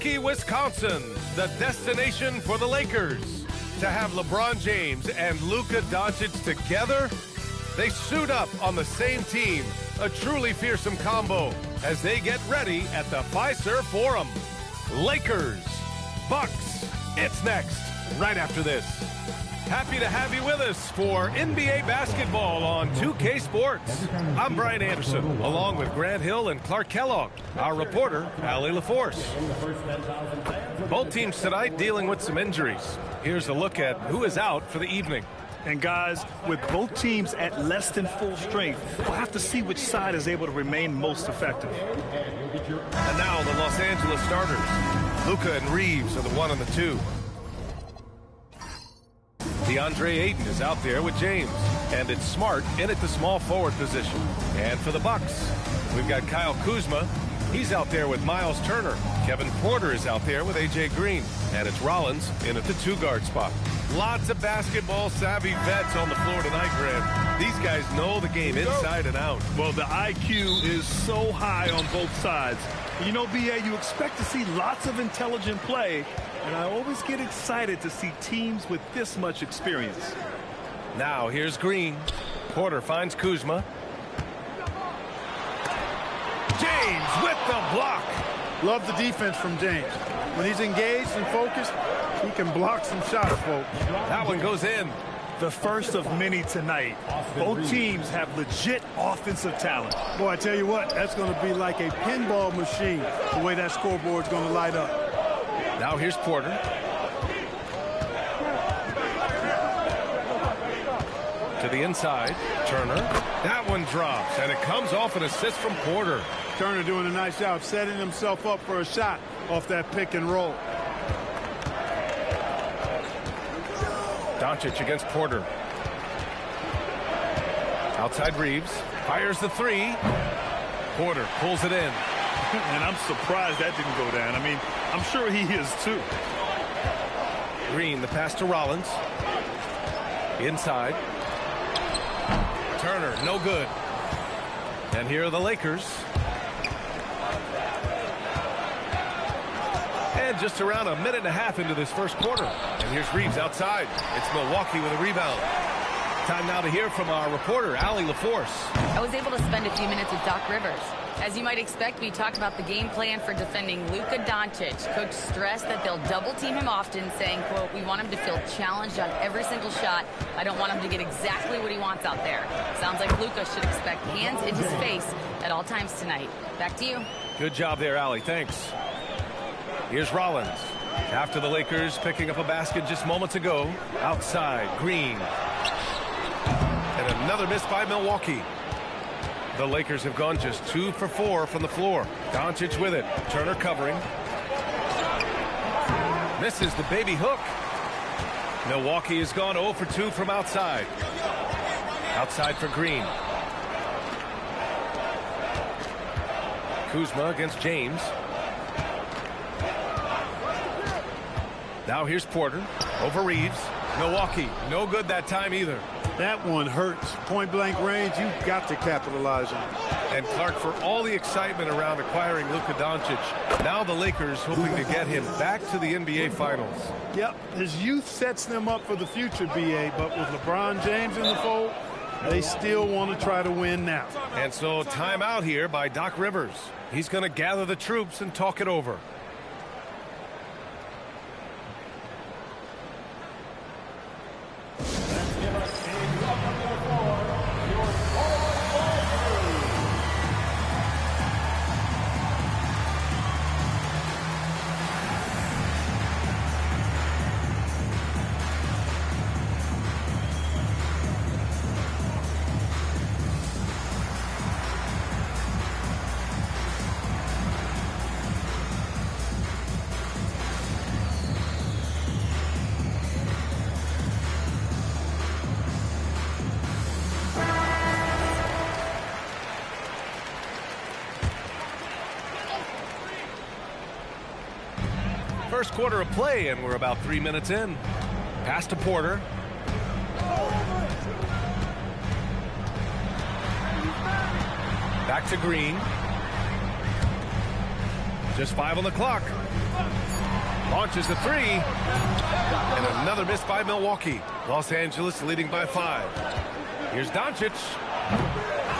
Milwaukee, Wisconsin, the destination for the Lakers. To have LeBron James and Luka Doncic together, they suit up on the same team. A truly fearsome combo as they get ready at the Fiserv Forum. Lakers, Bucks, it's next, right after this. Happy to have you with us for NBA basketball on 2K Sports. I'm Brian Anderson, along with Grant Hill and Clark Kellogg, our reporter, Allie LaForce. Both teams tonight dealing with some injuries. Here's a look at who is out for the evening. And guys, with both teams at less than full strength, we'll have to see which side is able to remain most effective. And now the Los Angeles starters. Luka and Reeves are the 1 and the 2. DeAndre Ayton is out there with James, and it's Smart in at the small forward position. And for the Bucks, we've got Kyle Kuzma. He's out there with Miles Turner. Kevin Porter is out there with A.J. Green. And it's Rollins in at the 2-guard spot. Lots of basketball-savvy vets on the floor tonight, Grant. These guys know the game inside and out. Well, the IQ is so high on both sides. You know, B.A., you expect to see lots of intelligent play, and I always get excited to see teams with this much experience. Now, here's Green. Porter finds Kuzma. James with the block. Love the defense from James. When he's engaged and focused, he can block some shots, folks. That one goes in. The first of many tonight. Both teams have legit offensive talent. Boy, I tell you what, that's going to be like a pinball machine, the way that scoreboard's going to light up. Now here's Porter. To the inside, Turner. That one drops, and it comes off an assist from Porter. Turner doing a nice job setting himself up for a shot off that pick and roll. Doncic against Porter. Outside Reeves. Fires the 3. Porter pulls it in. And I'm surprised that didn't go down. I mean, I'm sure he is too. Green, the pass to Rollins. Inside. Turner, no good. And here are the Lakers. And just around a minute and a half into this first quarter. And here's Reeves outside. It's Milwaukee with a rebound. Time now to hear from our reporter, Allie LaForce. I was able to spend a few minutes with Doc Rivers. As you might expect, we talked about the game plan for defending Luka Doncic. Coach stressed that they'll double-team him often, saying, quote, we want him to feel challenged on every single shot. I don't want him to get exactly what he wants out there. Sounds like Luka should expect hands in his face at all times tonight. Back to you. Good job there, Allie. Thanks. Here's Rollins. After the Lakers picking up a basket just moments ago. Outside, Green. And another miss by Milwaukee. The Lakers have gone just 2 for 4 from the floor. Doncic with it. Turner covering. Misses the baby hook. Milwaukee has gone 0 for 2 from outside. Outside for Green. Kuzma against James. Now here's Porter over Reeves. Milwaukee, no good that time either. That one hurts. Point-blank range, you've got to capitalize on it. And Clark, for all the excitement around acquiring Luka Doncic, now the Lakers hoping to get him back to the NBA Finals. Yep, his youth sets them up for the future, B.A., but with LeBron James in the fold, they still want to try to win now. And so timeout here by Doc Rivers. He's going to gather the troops and talk it over. First quarter of play, and we're about 3 minutes in. Pass to Porter. Back to Green. Just 5 on the clock. Launches the three. And another miss by Milwaukee. Los Angeles leading by 5. Here's Doncic.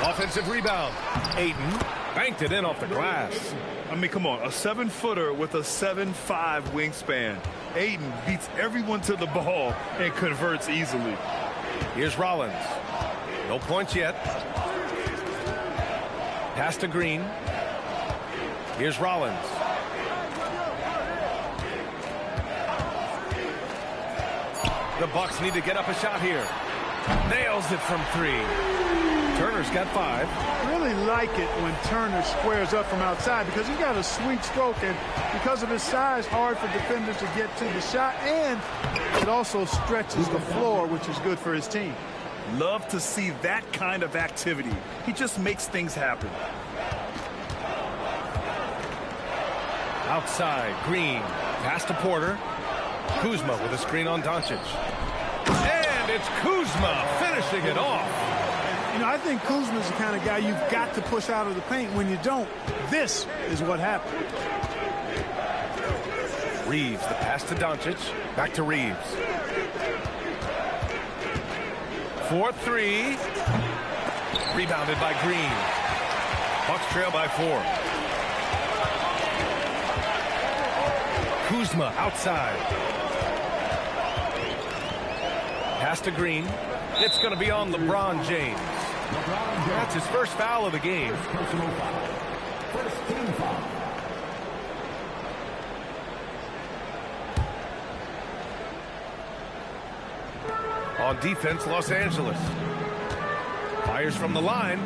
Offensive rebound. Ayton banked it in off the glass. I mean, come on, a 7-footer with a 7'5" wingspan. Ayton beats everyone to the ball and converts easily. Here's Rollins. No points yet. Pass to Green. Here's Rollins. The Bucks need to get up a shot here. Nails it from 3. Turner's got 5. Really like it when Turner squares up from outside because he's got a sweet stroke, and because of his size, hard for defenders to get to the shot, and it also stretches the floor, which is good for his team. Love to see that kind of activity. He just makes things happen. Outside, Green. Pass to Porter. Kuzma with a screen on Doncic. And it's Kuzma finishing it off. You know, I think Kuzma's the kind of guy you've got to push out of the paint. When you don't, this is what happened. Reeves, the pass to Doncic. Back to Reeves. 4-3. Rebounded by Green. Bucks trail by 4. Kuzma outside. Pass to Green. It's going to be on LeBron James. That's his first foul of the game. On defense, Los Angeles. Fires from the line.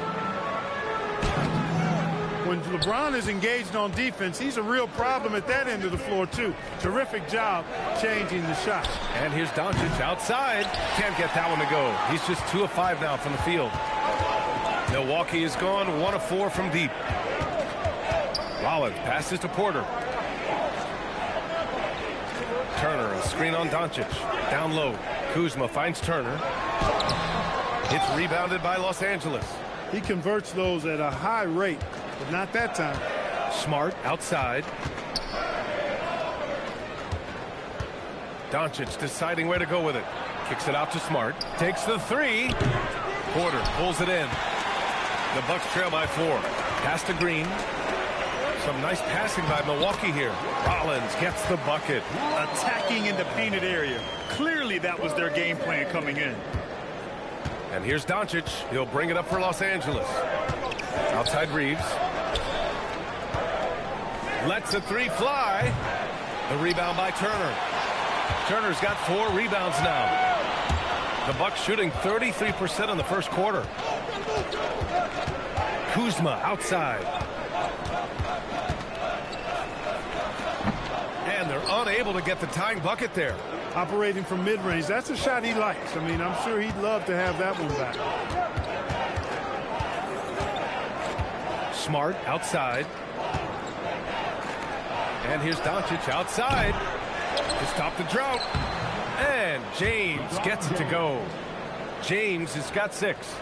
When LeBron is engaged on defense, he's a real problem at that end of the floor, too. Terrific job changing the shot. And here's Doncic outside. Can't get that one to go. He's just 2 of 5 now from the field. Milwaukee is gone 1 of 4 from deep. Rollins passes to Porter. Turner, a screen on Doncic. Down low. Kuzma finds Turner. It's rebounded by Los Angeles. He converts those at a high rate, but not that time. Smart outside. Doncic deciding where to go with it. Kicks it out to Smart. Takes the 3. Porter pulls it in. The Bucks trail by 4. Pass to Green. Some nice passing by Milwaukee here. Rollins gets the bucket. Attacking in the painted area. Clearly that was their game plan coming in. And here's Doncic. He'll bring it up for Los Angeles. Outside Reeves. Lets a 3 fly. The rebound by Turner. Turner's got 4 rebounds now. The Bucks shooting 33% in the first quarter. Kuzma outside. And they're unable to get the tying bucket there. Operating from mid-range. That's a shot he likes. I mean, I'm sure he'd love to have that one back. Smart outside. And here's Doncic outside to stop the drought. And James gets it to go. James has got 6.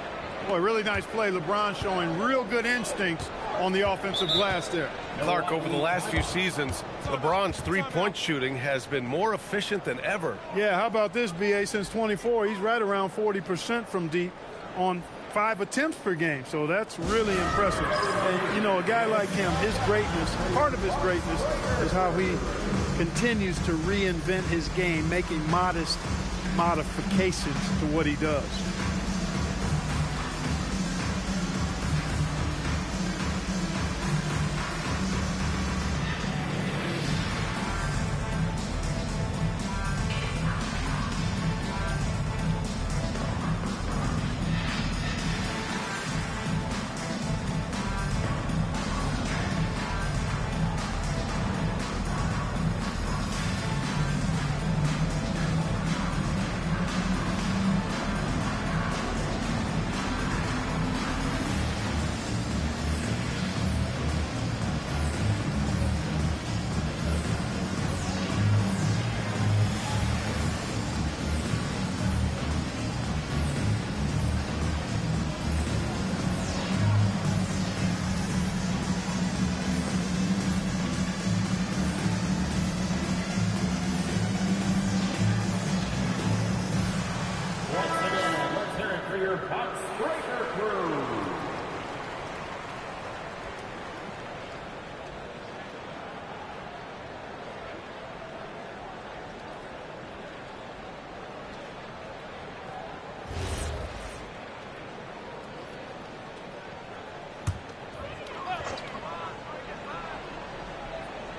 Boy, really nice play. LeBron showing real good instincts on the offensive glass there. Clark, over the last few seasons, LeBron's three-point shooting has been more efficient than ever. Yeah, how about this, B.A.? Since 24, he's right around 40% from deep on 5 attempts per game. So that's really impressive. And, you know, a guy like him, his greatness, part of his greatness is how he continues to reinvent his game, making modest modifications to what he does.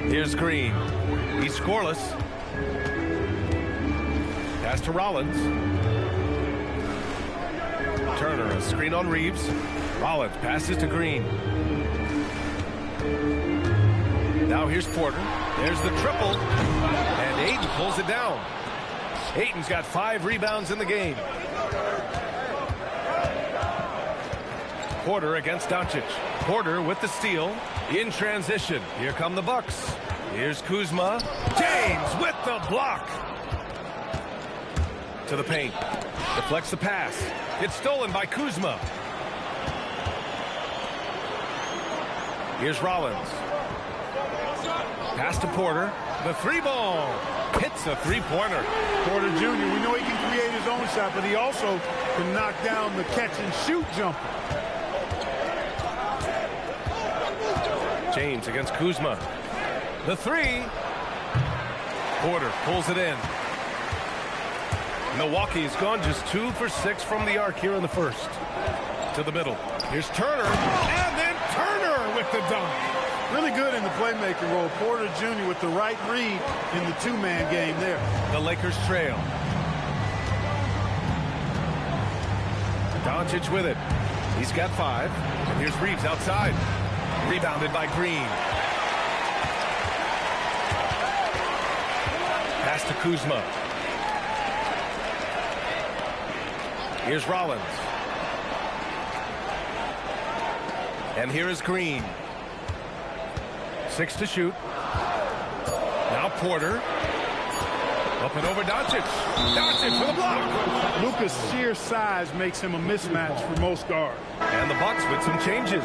Here's Green. He's scoreless. Pass to Rollins. Turner, a screen on Reeves. Rollins passes to Green. Now here's Porter. There's the triple. And Ayton pulls it down. Ayton's got 5 rebounds in the game. Porter against Doncic. Porter with the steal. In transition. Here come the Bucks. Here's Kuzma. James with the block. To the paint. Deflects the pass. It's stolen by Kuzma. Here's Rollins. Pass to Porter. The 3-ball. Hits a 3-pointer. Porter Jr., we know he can create his own shot, but he also can knock down the catch-and-shoot jumper. James against Kuzma. The 3. Porter pulls it in. Milwaukee has gone just 2 for 6 from the arc here in the first. To the middle. Here's Turner. And then Turner with the dunk. Really good in the playmaking role. Porter Jr. with the right read in the 2-man game there. The Lakers trail. Doncic with it. He's got 5. And here's Reeves outside. Rebounded by Green. Pass to Kuzma. Here's Rollins. And here is Green. 6 to shoot. Now Porter. Up and over Doncic. Doncic for the block. Luka's sheer size makes him a mismatch for most guards. And the Bucks with some changes.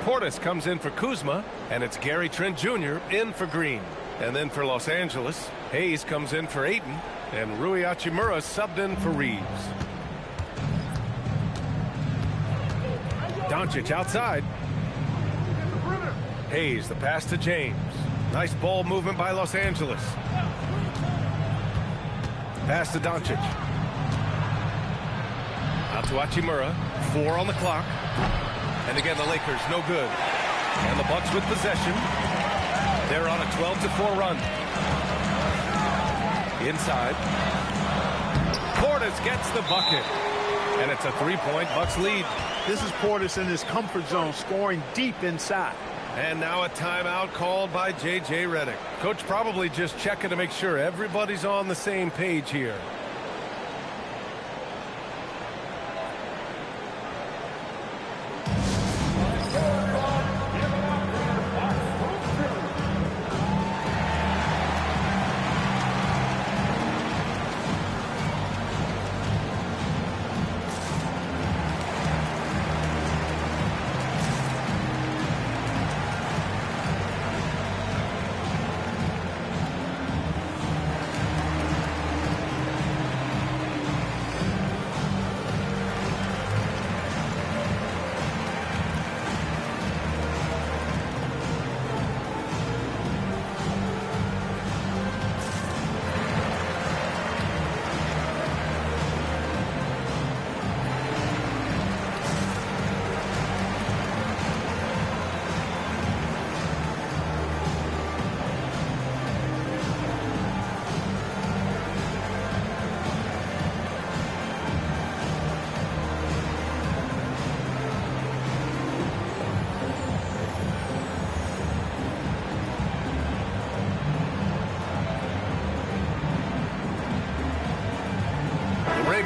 Portis comes in for Kuzma, and it's Gary Trent Jr. in for Green. And then for Los Angeles, Hayes comes in for Ayton, and Rui Hachimura subbed in for Reeves. Doncic outside. Hayes, the pass to James. Nice ball movement by Los Angeles. Pass to Doncic. Out to Hachimura. 4 on the clock. And again, the Lakers no good. And the Bucks with possession. They're on a 12-4 run. Inside. Portis gets the bucket. And it's a 3-point Bucks lead. This is Portis in his comfort zone, scoring deep inside. And now a timeout called by J.J. Redick. Coach probably just checking to make sure everybody's on the same page here.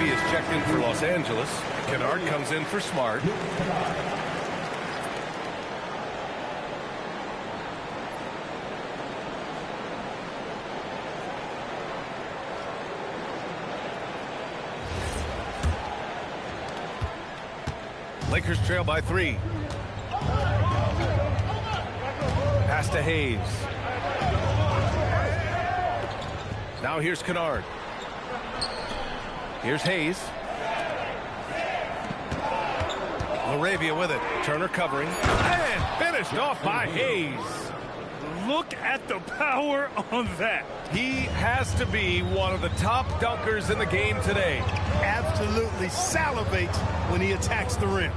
Is checked in for Los Angeles. Kennard comes in for Smart. Lakers trail by 3. Pass to Hayes. Now here's Kennard. Here's Hayes. Laravia with it. Turner covering. And finished off by Hayes. Look at the power on that. He has to be one of the top dunkers in the game today. Absolutely salivates when he attacks the rim.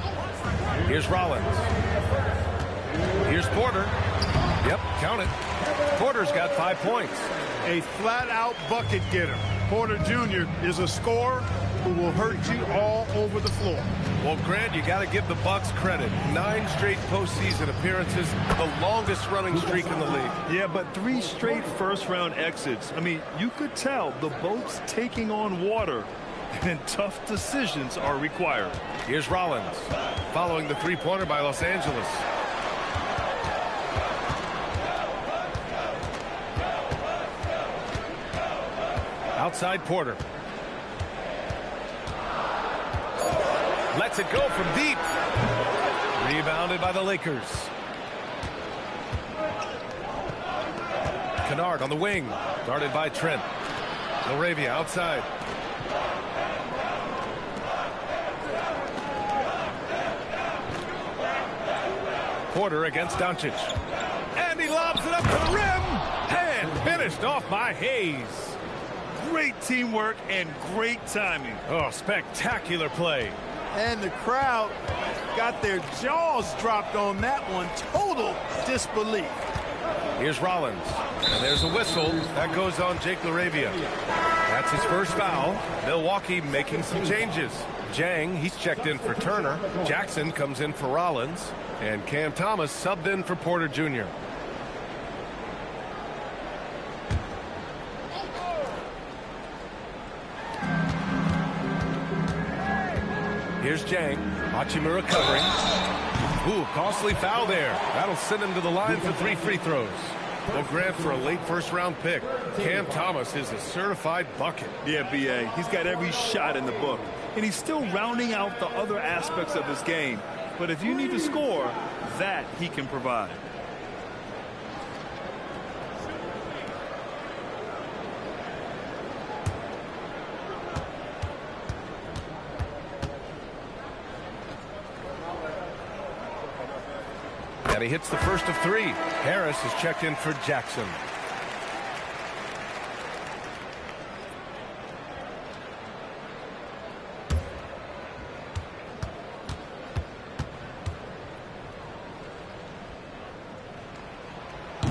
Here's Rollins. Here's Porter. Yep, count it. Porter's got 5 points. A flat-out bucket getter. Porter Jr. is a scorer who will hurt you all over the floor. Well, Grant, you got to give the Bucks credit. 9 straight postseason appearances, the longest running streak in the league. Yeah, but 3 straight first-round exits. I mean, you could tell the boat's taking on water, and tough decisions are required. Here's Rollins, following the three-pointer by Los Angeles. Outside Porter. Lets it go from deep. Rebounded by the Lakers. Kennard on the wing. Guarded by Trent. Laravia outside. Porter against Doncic. And he lobs it up to the rim. And finished off by Hayes. Great teamwork and great timing. Oh, spectacular play. And the crowd got their jaws dropped on that one. Total disbelief. Here's Rollins. And there's a whistle. That goes on Jake Laravia. That's his first foul. Milwaukee making some changes. Jang, he's checked in for Turner. Jackson comes in for Rollins. And Cam Thomas subbed in for Porter Jr. Here's Jang. Hachimura covering. Ooh, costly foul there. That'll send him to the line for 3 free throws. Well, Grant, for a late first-round pick, Cam Thomas is a certified bucket. Yeah, B.A., he's got every shot in the book. And he's still rounding out the other aspects of his game. But if you need to score, that he can provide. And he hits the first of 3. Harris is checked in for Jackson.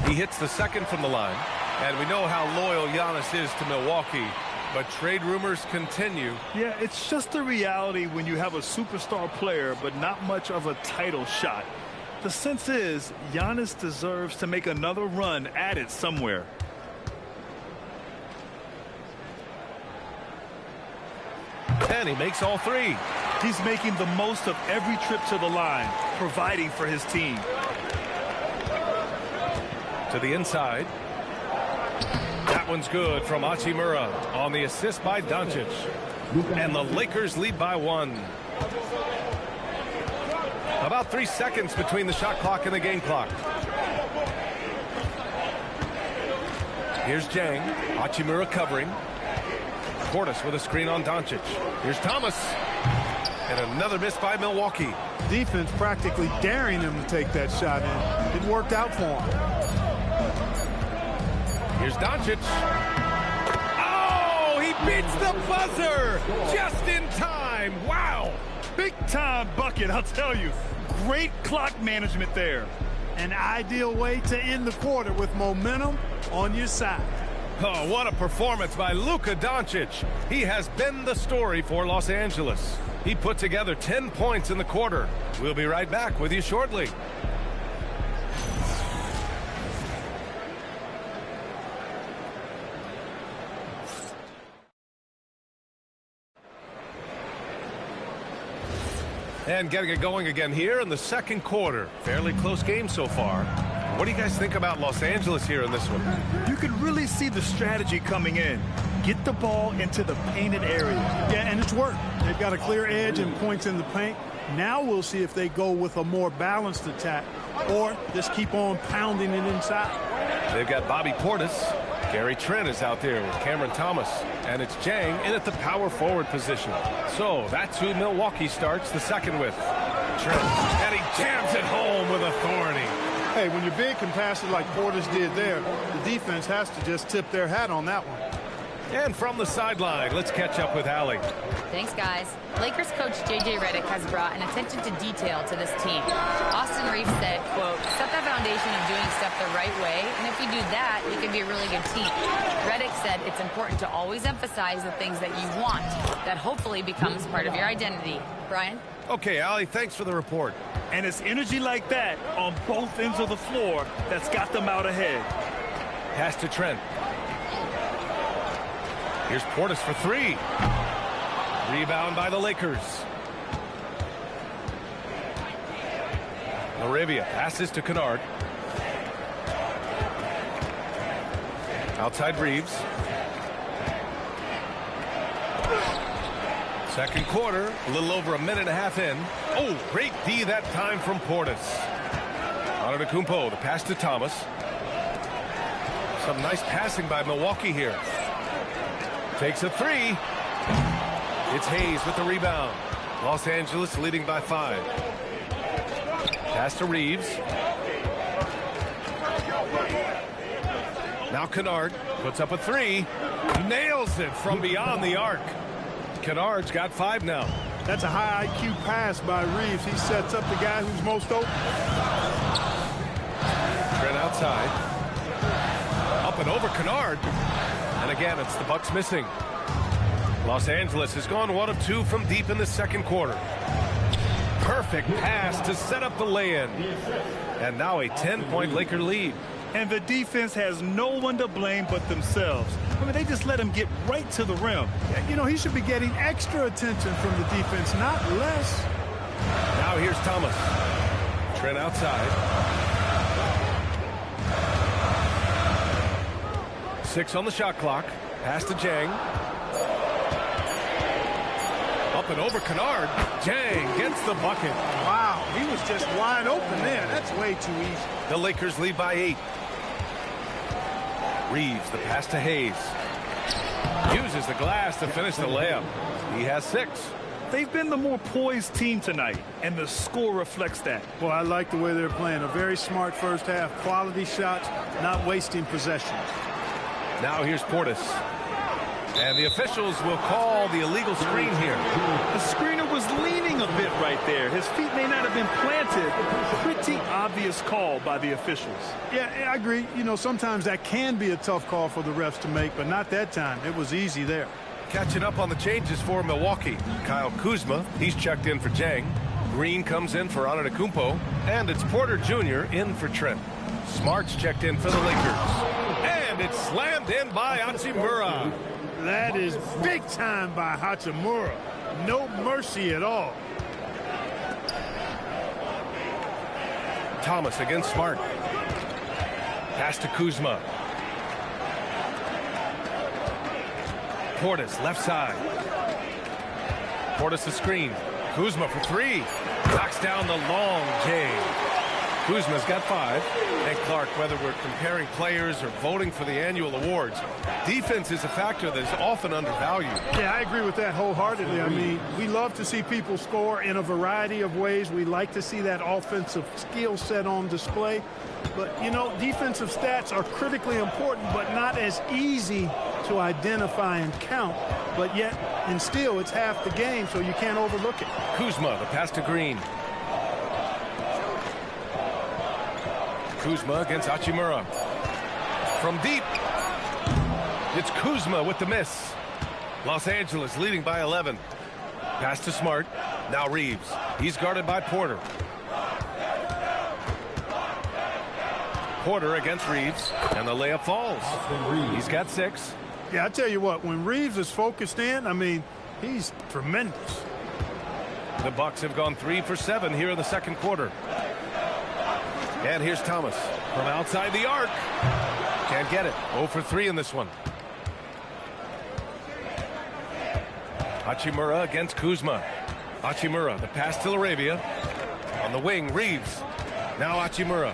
He hits the second from the line. And we know how loyal Giannis is to Milwaukee. But trade rumors continue. Yeah, it's just the reality when you have a superstar player, but not much of a title shot. The sense is Giannis deserves to make another run at it somewhere. And he makes all 3. He's making the most of every trip to the line, providing for his team. To the inside. That one's good from Hachimura on the assist by Doncic. And the Lakers lead by 1. About 3 seconds between the shot clock and the game clock. Here's Jang. Hachimura covering. Portis with a screen on Doncic. Here's Thomas. And another miss by Milwaukee. Defense practically daring him to take that shot in. It worked out for him. Here's Doncic. Oh, he beats the buzzer just in time. Wow. Big time bucket, I'll tell you. Great clock management there. An ideal way to end the quarter with momentum on your side. Oh, what a performance by Luka Doncic. He has been the story for Los Angeles. He put together 10 points in the quarter. We'll be right back with you shortly. And getting it going again here in the second quarter. Fairly close game so far. What do you guys think about Los Angeles here in this one? You can really see the strategy coming in. Get the ball into the painted area. Yeah, and it's worked. They've got a clear edge and points in the paint. Now we'll see if they go with a more balanced attack or just keep on pounding it inside. They've got Bobby Portis. Gary Trent is out there with Cameron Thomas. And it's Jang in at the power forward position. So that's who Milwaukee starts the second with. Trent. And he jams it home with authority. Hey, when you're big and pass it like Portis did there, the defense has to just tip their hat on that one. And from the sideline, let's catch up with Allie. Thanks, guys. Lakers coach J.J. Redick has brought an attention to detail to this team. Austin Reeves said, quote, set the foundation of doing stuff the right way, and if you do that, you can be a really good team. Redick said it's important to always emphasize the things that you want. That hopefully becomes part of your identity. Brian? Okay, Allie, thanks for the report. And it's energy like that on both ends of the floor that's got them out ahead. Pass to Trent. Here's Portis for three. Rebound by the Lakers. Laravia passes to Kennard. Outside Reeves. Second quarter, a little over a minute and a half in. Oh, great D that time from Portis. Antetokounmpo, the pass to Thomas. Some nice passing by Milwaukee here. Takes a three. It's Hayes with the rebound. Los Angeles leading by 5. Pass to Reeves. Now Kennard puts up a three. Nails it from beyond the arc. Kennard's got 5 now. That's a high IQ pass by Reeves. He sets up the guy who's most open. Trent outside. Up and over Kennard. And again, it's the Bucks missing. Los Angeles has gone 1 of 2 from deep in the second quarter. Perfect pass to set up the lay-in. And now a 10-point Laker lead. And the defense has no one to blame but themselves. I mean, they just let him get right to the rim. You know, he should be getting extra attention from the defense, not less. Now here's Thomas. Trent outside. 6 on the shot clock. Pass to Jang. Up and over Kennard. Jang gets the bucket. Wow, he was just wide open there. That's way too easy. The Lakers lead by 8. Reeves, the pass to Hayes. Uses the glass to finish the layup. He has 6. They've been the more poised team tonight, and the score reflects that. Well, I like the way they're playing. A very smart first half. Quality shots, not wasting possessions. Now here's Portis. And the officials will call the illegal screen here. The screener was leaning a bit right there. His feet may not have been planted. Pretty obvious call by the officials. Yeah, I agree. You know, sometimes that can be a tough call for the refs to make, but not that time. It was easy there. Catching up on the changes for Milwaukee. Kyle Kuzma, he's checked in for Jang. Green comes in for Antetokounmpo. And it's Porter Jr. in for Trent. Smart's checked in for the Lakers. And it's slammed in by Hachimura. That is big time by Hachimura. No mercy at all. Thomas against Smart. Pass to Kuzma. Portis left side. Portis the screen. Kuzma for 3. Knocks down the long J. Kuzma's got 5. And Clark, whether we're comparing players or voting for the annual awards, defense is a factor that is often undervalued. Yeah, I agree with that wholeheartedly. I mean, we love to see people score in a variety of ways. We like to see that offensive skill set on display. But, you know, defensive stats are critically important, but not as easy to identify and count. But yet, and still, it's half the game, so you can't overlook it. Kuzma, the pass to Green. Kuzma against Hachimura. From deep. It's Kuzma with the miss. Los Angeles leading by 11. Pass to Smart. Now Reeves. He's guarded by Porter. Porter against Reeves. And the layup falls. He's got 6. Yeah, I tell you what, when Reeves is focused in, I mean, he's tremendous. The Bucks have gone 3 for 7 here in the second quarter. And here's Thomas from outside the arc. Can't get it. 0 for 3 in this one. Hachimura against Kuzma. Hachimura, the pass to Laravia. On the wing, Reeves. Now Hachimura.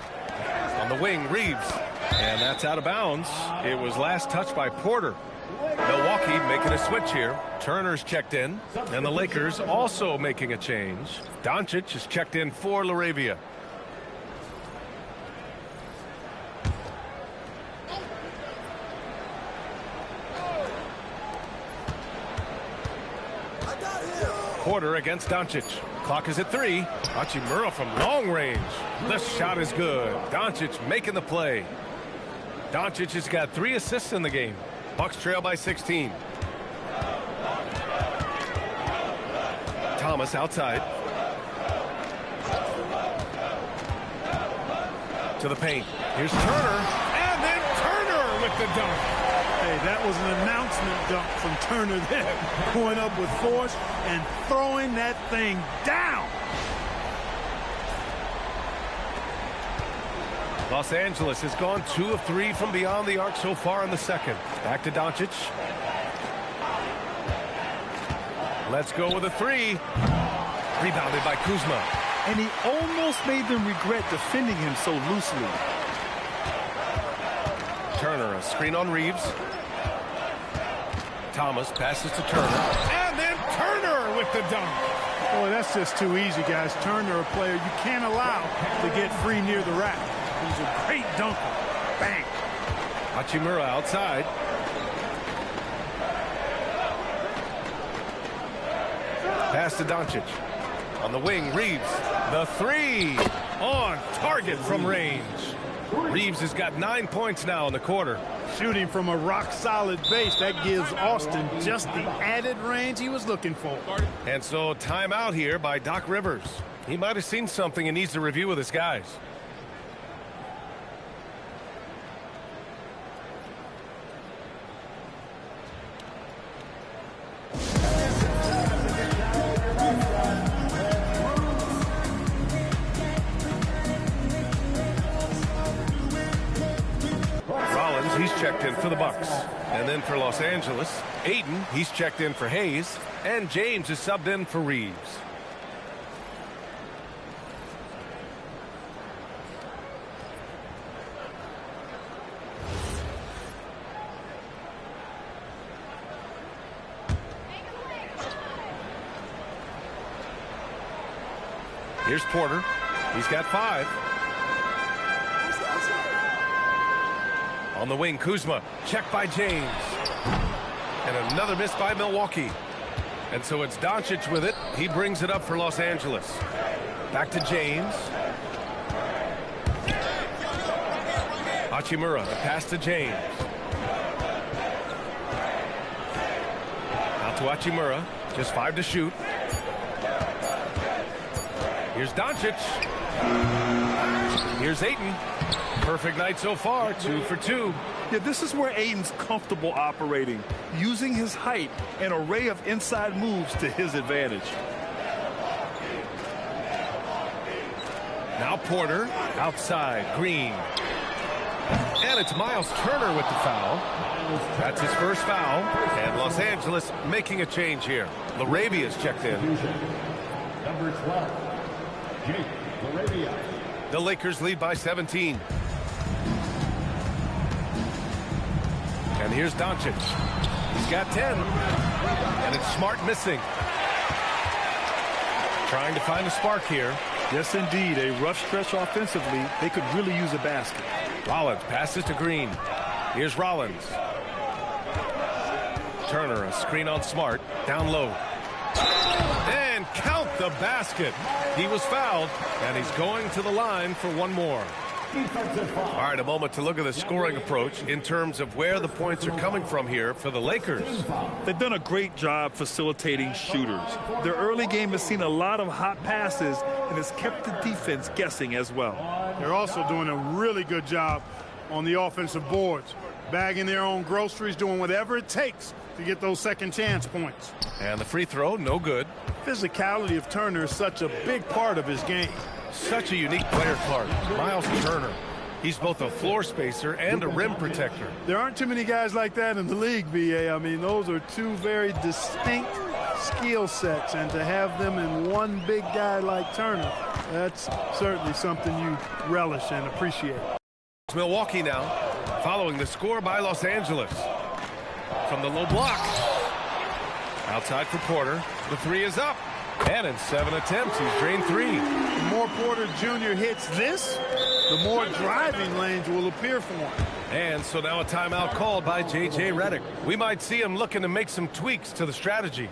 On the wing, Reeves. And that's out of bounds. It was last touched by Porter. Milwaukee making a switch here. Turner's checked in. And the Lakers also making a change. Doncic is checked in for Laravia. Porter against Doncic. Clock is at 3. Hachimura from long range. The shot is good. Doncic making the play. Doncic has got 3 assists in the game. Bucks trail by 16. Thomas outside. To the paint. Here's Turner. And then Turner with the dunk. Hey, that was an announcement dunk from Turner there. Going up with force and throwing that thing down. Los Angeles has gone 2 of 3 from beyond the arc so far in the second. Back to Doncic. Let's go with a 3. Rebounded by Kuzma. And he almost made them regret defending him so loosely. Turner, a screen on Reeves. Thomas passes to Turner. And then Turner with the dunk. Boy, that's just too easy, guys. Turner, a player you can't allow to get free near the rack. He's a great dunker. Bang. Hachimura outside. Pass to Doncic. On the wing, Reeves. The 3 on target from range. Reeves has got 9 points now in the quarter. Shooting from a rock-solid base, that gives Austin just the added range he was looking for. And so timeout here by Doc Rivers. He might have seen something and needs to review with his guys. He's checked in for the Bucks. And then for Los Angeles, Aiden, he's checked in for Hayes. And James is subbed in for Reeves. Here's Porter. He's got 5. On the wing, Kuzma, checked by James. And another miss by Milwaukee. And so it's Doncic with it. He brings it up for Los Angeles. Back to James. Hachimura, the pass to James. Out to Hachimura, just 5 to shoot. Here's Doncic. Here's Ayton. Perfect night so far, 2 for 2. Yeah, this is where Ayton's comfortable operating, using his height and array of inside moves to his advantage. Now Porter, outside, Green. And it's Miles Turner with the foul. That's his first foul. And Los Angeles making a change here. Larabia's checked in. Number 12, Jake Larabia. The Lakers lead by 17. And here's Doncic. He's got 10. And it's Smart missing. Trying to find a spark here. Yes, indeed. A rough stretch offensively. They could really use a basket. Rollins passes to Green. Here's Rollins. Turner, a screen on Smart. Down low. And count the basket. He was fouled, and he's going to the line for one more. All right, a moment to look at the scoring approach in terms of where the points are coming from here for the Lakers. They've done a great job facilitating shooters. Their early game has seen a lot of hot passes and has kept the defense guessing as well. They're also doing a really good job on the offensive boards, bagging their own groceries, doing whatever it takes to get those second chance points. And the free throw, no good. Physicality of Turner is such a big part of his game. Such a unique player, Clark. Miles Turner. He's both a floor spacer and a rim protector. There aren't too many guys like that in the league, B.A. I mean, those are two very distinct skill sets, and to have them in one big guy like Turner, that's certainly something you relish and appreciate. It's Milwaukee now, following the score by Los Angeles. From the low block. Outside for Porter. The 3 is up. And in 7 attempts, he's drained 3. The more Porter Jr. hits this, the more driving lanes will appear for him. And so now a timeout called by J.J. Redick. We might see him looking to make some tweaks to the strategy.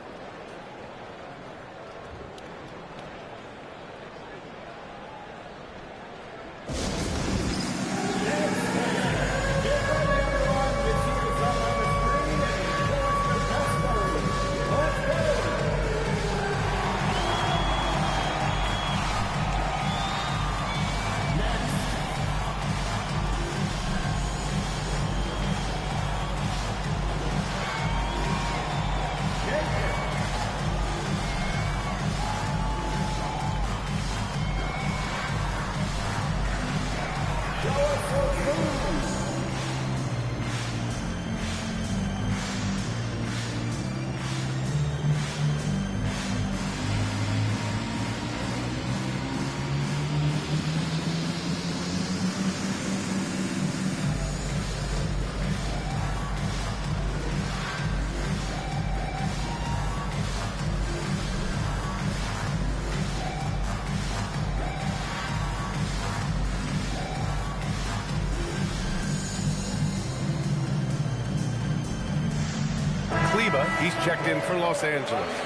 Kuzma, he's checked in for Los Angeles.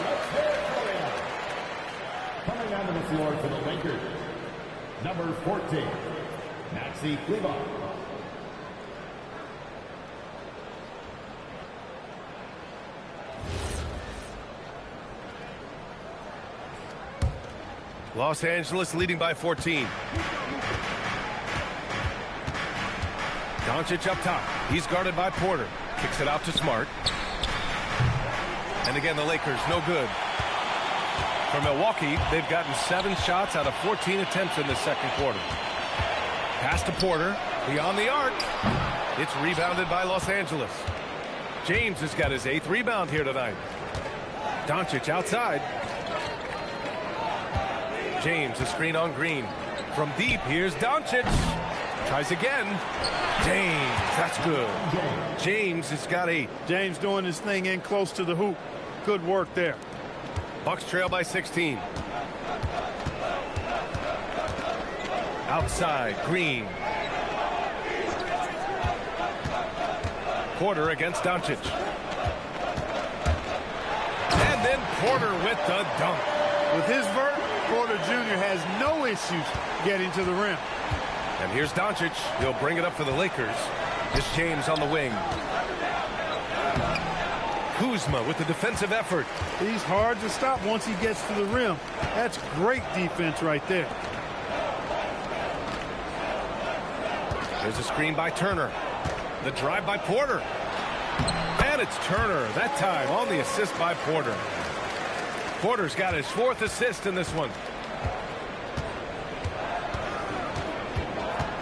Coming onto the floor for the Lakers, number 14, Maxi Kleber. Los Angeles leading by 14. Doncic up top. He's guarded by Porter. Kicks it out to Smart. And again, the Lakers, no good. For Milwaukee, they've gotten 7 shots out of 14 attempts in the second quarter. Pass to Porter. Beyond the arc. It's rebounded by Los Angeles. James has got his 8th rebound here tonight. Doncic outside. James, a screen on Green. From deep, here's Doncic. Tries again. James, that's good. James has got 8. James doing his thing in close to the hoop. Good work there. Bucks trail by 16. Outside, Green. Porter against Doncic. And then Porter with the dunk. With his vert, Porter Jr. has no issues getting to the rim. And here's Doncic. He'll bring it up for the Lakers. It's James on the wing. Kuzma with the defensive effort. He's hard to stop once he gets to the rim. That's great defense right there. There's a screen by Turner. The drive by Porter. And it's Turner, that time on the assist by Porter. Porter's got his 4th assist in this one.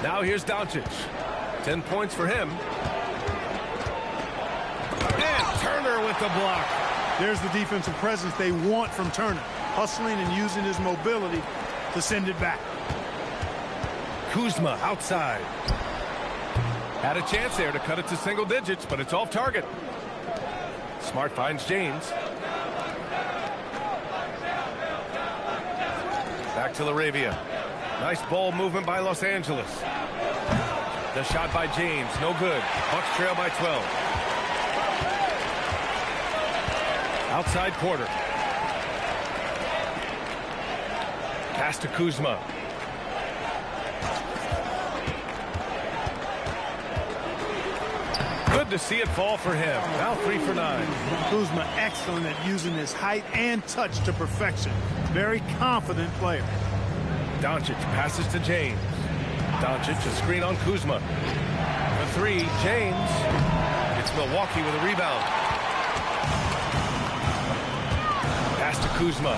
Now here's Doncic. 10 points for him. And Turner with the block. There's the defensive presence they want from Turner. Hustling and using his mobility to send it back. Kuzma outside. Had a chance there to cut it to single digits, but it's off target. Smart finds James. Back to Laravia. Nice ball movement by Los Angeles. The shot by James, no good. Bucks trail by 12. Outside Porter. Pass to Kuzma. Good to see it fall for him. Now 3 for 9. Kuzma excellent at using his height and touch to perfection. Very confident player. Doncic passes to James. Doncic, a screen on Kuzma. For 3, James. It's Milwaukee with a rebound. Pass to Kuzma.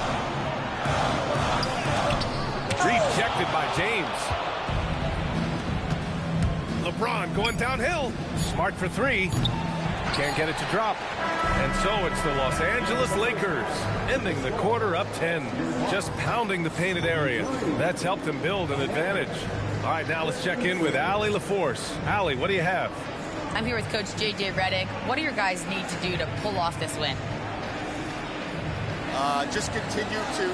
Rejected by James. LeBron going downhill. Smart for 3. Can't get it to drop. And so it's the Los Angeles Lakers ending the quarter up 10. Just pounding the painted area. That's helped them build an advantage. All right, now let's check in with Allie LaForce. Allie, what do you have? I'm here with Coach J.J. Redick. What do your guys need to do to pull off this win? Just continue to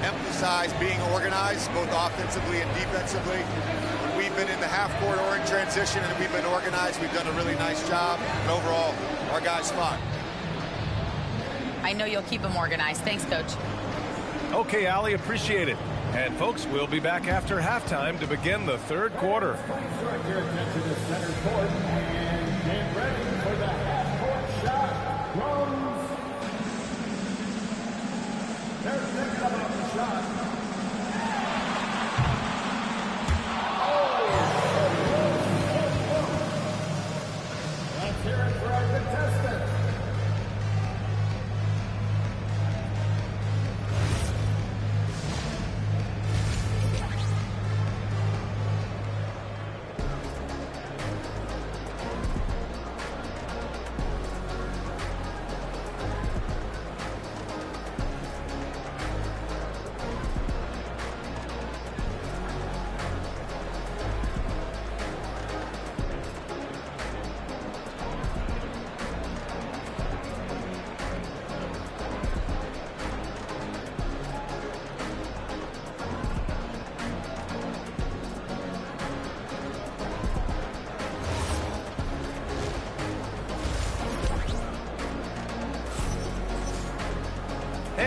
emphasize being organized, both offensively and defensively. When we've been in the half-court or in transition and we've been organized, we've done a really nice job. And overall, our guys fought. I know you'll keep them organized. Thanks, Coach. Okay, Allie, appreciate it. And, folks, we'll be back after halftime to begin the third quarter. Direct your attention to center court and get ready for the half-court shot from... They're thinking about the shot. Let's hear it for our contestant.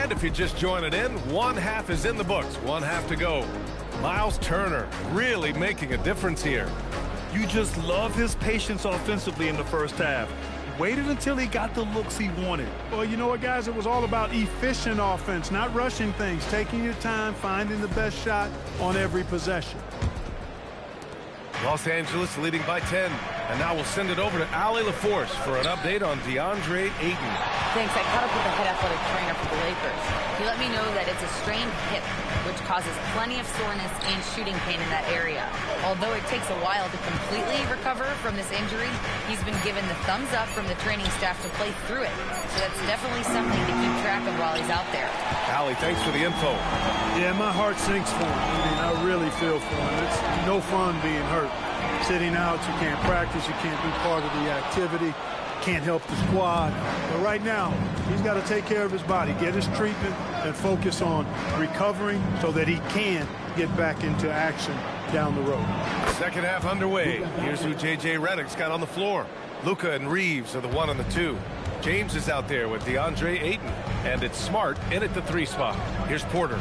And if you're just joining in, one half is in the books, one half to go. Miles Turner really making a difference here. You just love his patience offensively in the first half. Waited until he got the looks he wanted. Well, you know what, guys? It was all about efficient offense, not rushing things, taking your time, finding the best shot on every possession. Los Angeles leading by 10. And now we'll send it over to Allie LaForce for an update on DeAndre Ayton. Thanks. I caught up with the head athletic trainer for the Lakers. He let me know that it's a strained hip, which causes plenty of soreness and shooting pain in that area. Although it takes a while to completely recover from this injury, he's been given the thumbs up from the training staff to play through it. So that's definitely something to keep track of while he's out there. Allie, thanks for the info. Yeah, my heart sinks for him. I mean, I really feel for him. It's no fun being hurt. Sitting out, you can't practice, you can't be part of the activity, can't help the squad. But right now, he's got to take care of his body, get his treatment, and focus on recovering so that he can get back into action down the road. Second half underway. Here's who J.J. Redick's got on the floor. Luka and Reeves are the 1 and the 2. James is out there with DeAndre Ayton, and it's Smart in at the 3 spot. Here's Porter.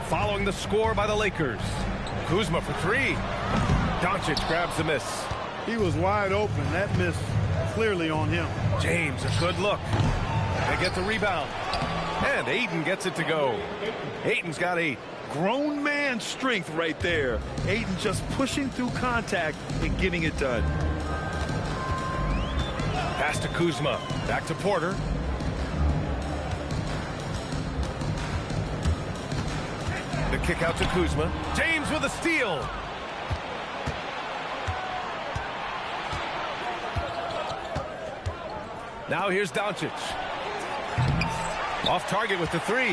Following the score by the Lakers. Kuzma for 3. Doncic grabs the miss. He was wide open. That miss clearly on him. James, a good look. They get the rebound. And Ayton gets it to go. Ayton's got 8. Grown man strength right there. Ayton just pushing through contact and getting it done. Pass to Kuzma. Back to Porter. The kick out to Kuzma. James with a steal. Now here's Doncic. Off target with the 3.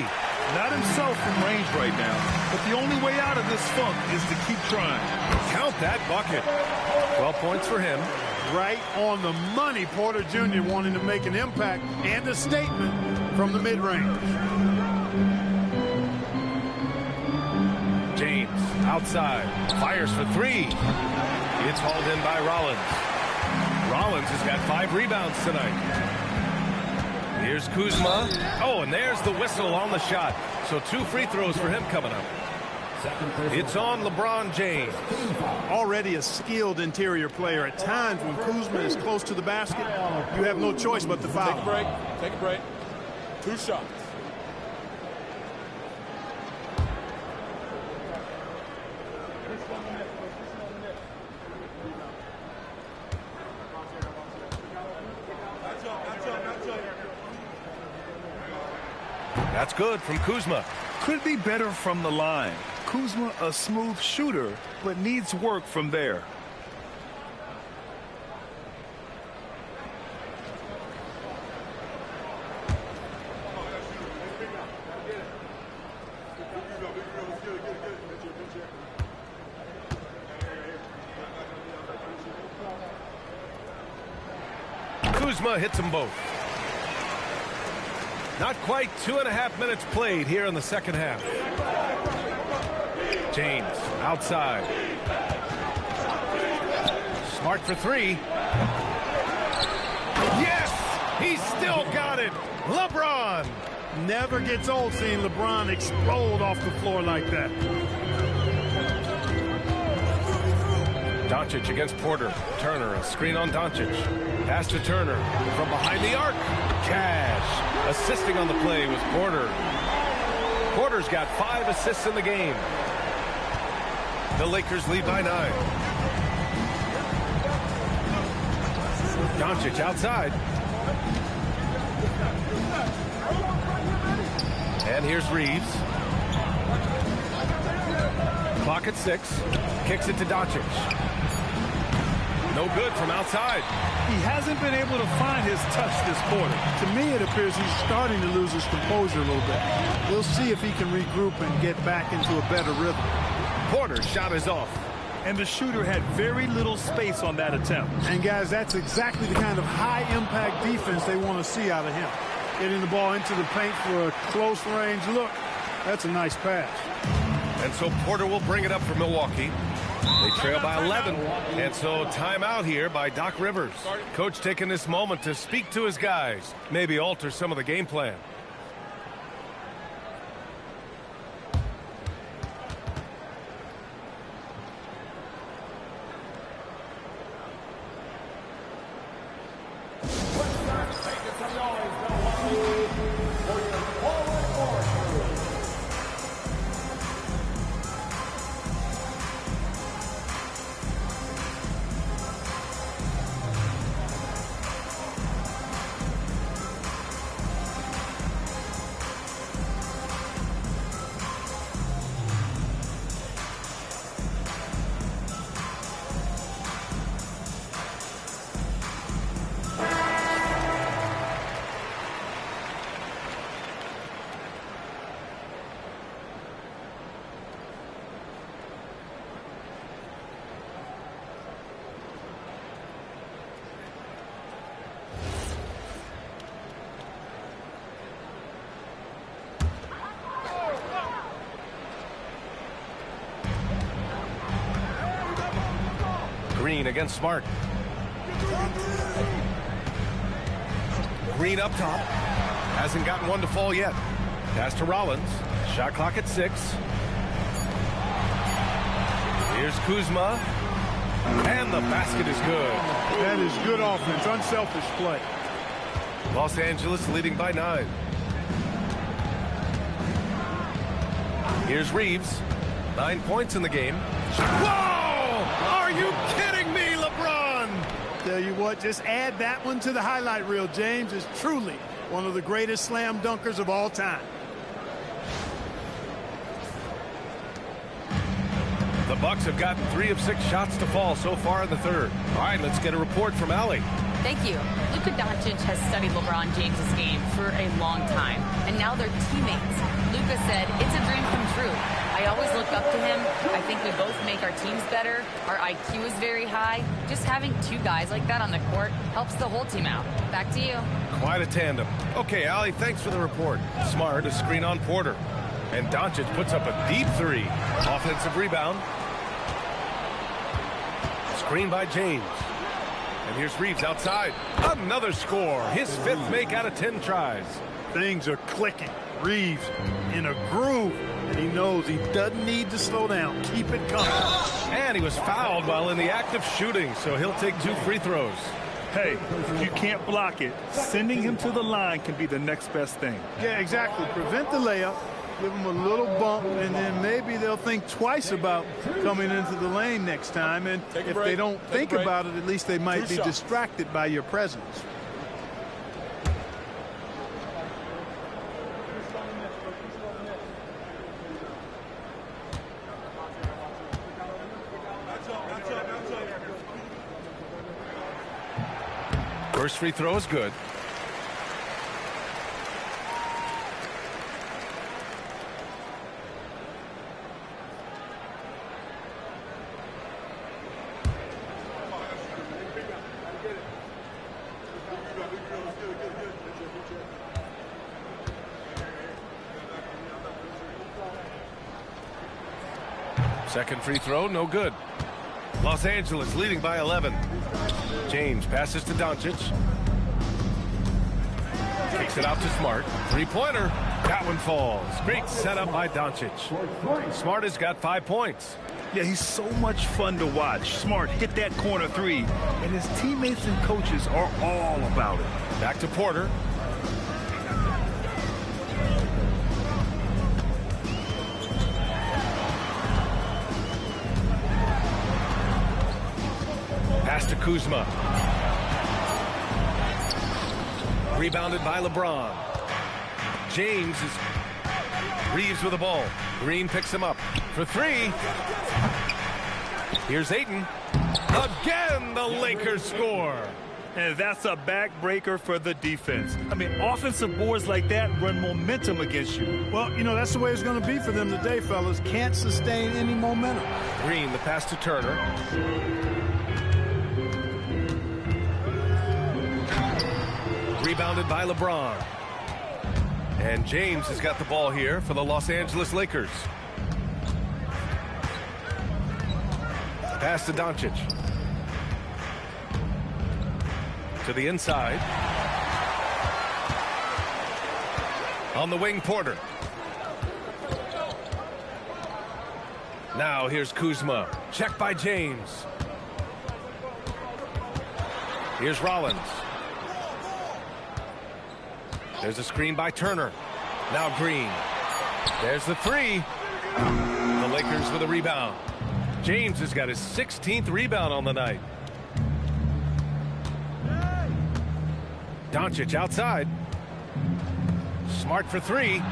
Not himself from range right now, but the only way out of this funk is to keep trying. Count that bucket. 12 points for him. Right on the money. Porter Jr. wanting to make an impact and a statement from the mid-range. James outside. Fires for 3. It's hauled in by Rollins. Rollins has got 5 rebounds tonight. Here's Kuzma. Oh, and there's the whistle on the shot. So 2 free throws for him coming up. It's on LeBron James. Already a skilled interior player. At times when Kuzma is close to the basket, you have no choice but to foul. Take a break. Take a break. 2 shots. That's good from Kuzma. Could be better from the line. Kuzma, a smooth shooter, but needs work from there. Kuzma hits them both. Not quite 2.5 minutes played here in the second half. James outside. Smart for 3. Yes! He's still got it. LeBron. Never gets old seeing LeBron explode off the floor like that. Doncic against Porter. Turner, a screen on Doncic. Pass to Turner from behind the arc. Cash. Assisting on the play was Porter. Porter's got 5 assists in the game. The Lakers lead by 9. Doncic outside. And here's Reeves. Clock at 6. Kicks it to Doncic. No good from outside. He hasn't been able to find his touch this quarter. To me, it appears he's starting to lose his composure a little bit. We'll see if he can regroup and get back into a better rhythm. Porter's shot is off. And the shooter had very little space on that attempt. And, guys, that's exactly the kind of high-impact defense they want to see out of him. Getting the ball into the paint for a close-range look. That's a nice pass. And so Porter will bring it up for Milwaukee. They trail by 11. And so timeout here by Doc Rivers. Coach taking this moment to speak to his guys. Maybe alter some of the game plan. Green against Smart. Green up top. Hasn't gotten one to fall yet. Pass to Rollins. Shot clock at 6. Here's Kuzma. And the basket is good. That is good offense. Unselfish play. Los Angeles leading by 9. Here's Reeves. 9 points in the game. Whoa! Are you kidding me, LeBron? Tell you what, just add that one to the highlight reel. James is truly one of the greatest slam dunkers of all time. The Bucks have gotten 3 of 6 shots to fall so far in the third. All right, let's get a report from Allie. Thank you. Luka Doncic has studied LeBron James's game for a long time, and now they're teammates. Luka said, "It's a dream come true. I always look up to him. I think we both make our teams better. Our IQ is very high. Just having 2 guys like that on the court helps the whole team out." Back to you. Quite a tandem. Okay, Allie, thanks for the report. Smart, a screen on Porter. And Doncic puts up a deep 3. Offensive rebound. Screen by James. And here's Reeves outside. Another score. His 5th make out of 10 tries. Things are clicking. Reeves in a groove. And he knows he doesn't need to slow down. Keep it coming. And he was fouled while in the act of shooting, so he'll take 2 free throws. Hey, if you can't block it, sending him to the line can be the next best thing. Yeah, exactly. Prevent the layup. Give them a little bump, and then maybe they'll think twice about coming into the lane next time. And if they don't think about it, at least they might be distracted by your presence. First free throw is good. Second free throw, no good. Los Angeles leading by 11. James passes to Doncic. Kicks it out to Smart. 3-pointer. That one falls. Great setup by Doncic. Smart has got 5 points. Yeah, he's so much fun to watch. Smart hit that corner 3, and his teammates and coaches are all about it. Back to Porter. Pass to Kuzma. Rebounded by LeBron. James is Reeves with the ball. Green picks him up for 3. Here's Ayton. Again, the Lakers score. And that's a backbreaker for the defense. I mean, offensive boards like that run momentum against you. Well, you know, that's the way it's going to be for them today, fellas. Can't sustain any momentum. Green, the pass to Turner. Rebounded by LeBron. And James has got the ball here for the Los Angeles Lakers. Pass to Doncic. To the inside. On the wing, Porter. Now here's Kuzma. Check by James. Here's Rollins. There's a screen by Turner. Now Green. There's the 3. The Lakers with a rebound. James has got his 16th rebound on the night. Doncic outside. Smart for 3.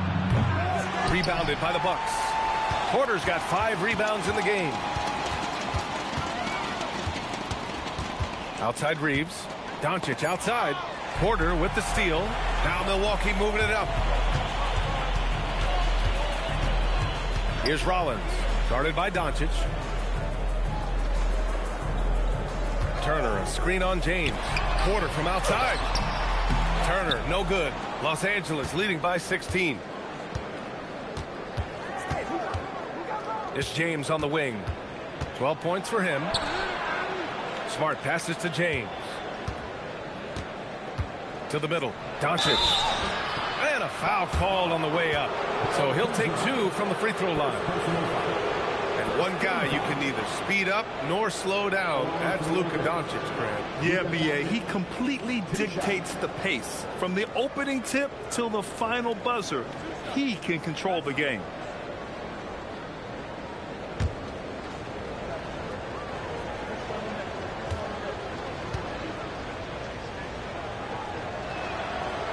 Rebounded by the Bucks. Porter's got 5 rebounds in the game. Outside Reeves. Doncic outside. Porter with the steal. Now Milwaukee moving it up. Here's Rollins. Guarded by Doncic. Turner, a screen on James. Porter from outside. Turner, no good. Los Angeles leading by 16. It's James on the wing. 12 points for him. Smart passes to James. To the middle. Doncic. And a foul called on the way up. So he'll take 2 from the free throw line. And one guy you can neither speed up nor slow down. That's Luka Doncic, Grant. Yeah, B.A. He completely dictates the pace. From the opening tip till the final buzzer, he can control the game.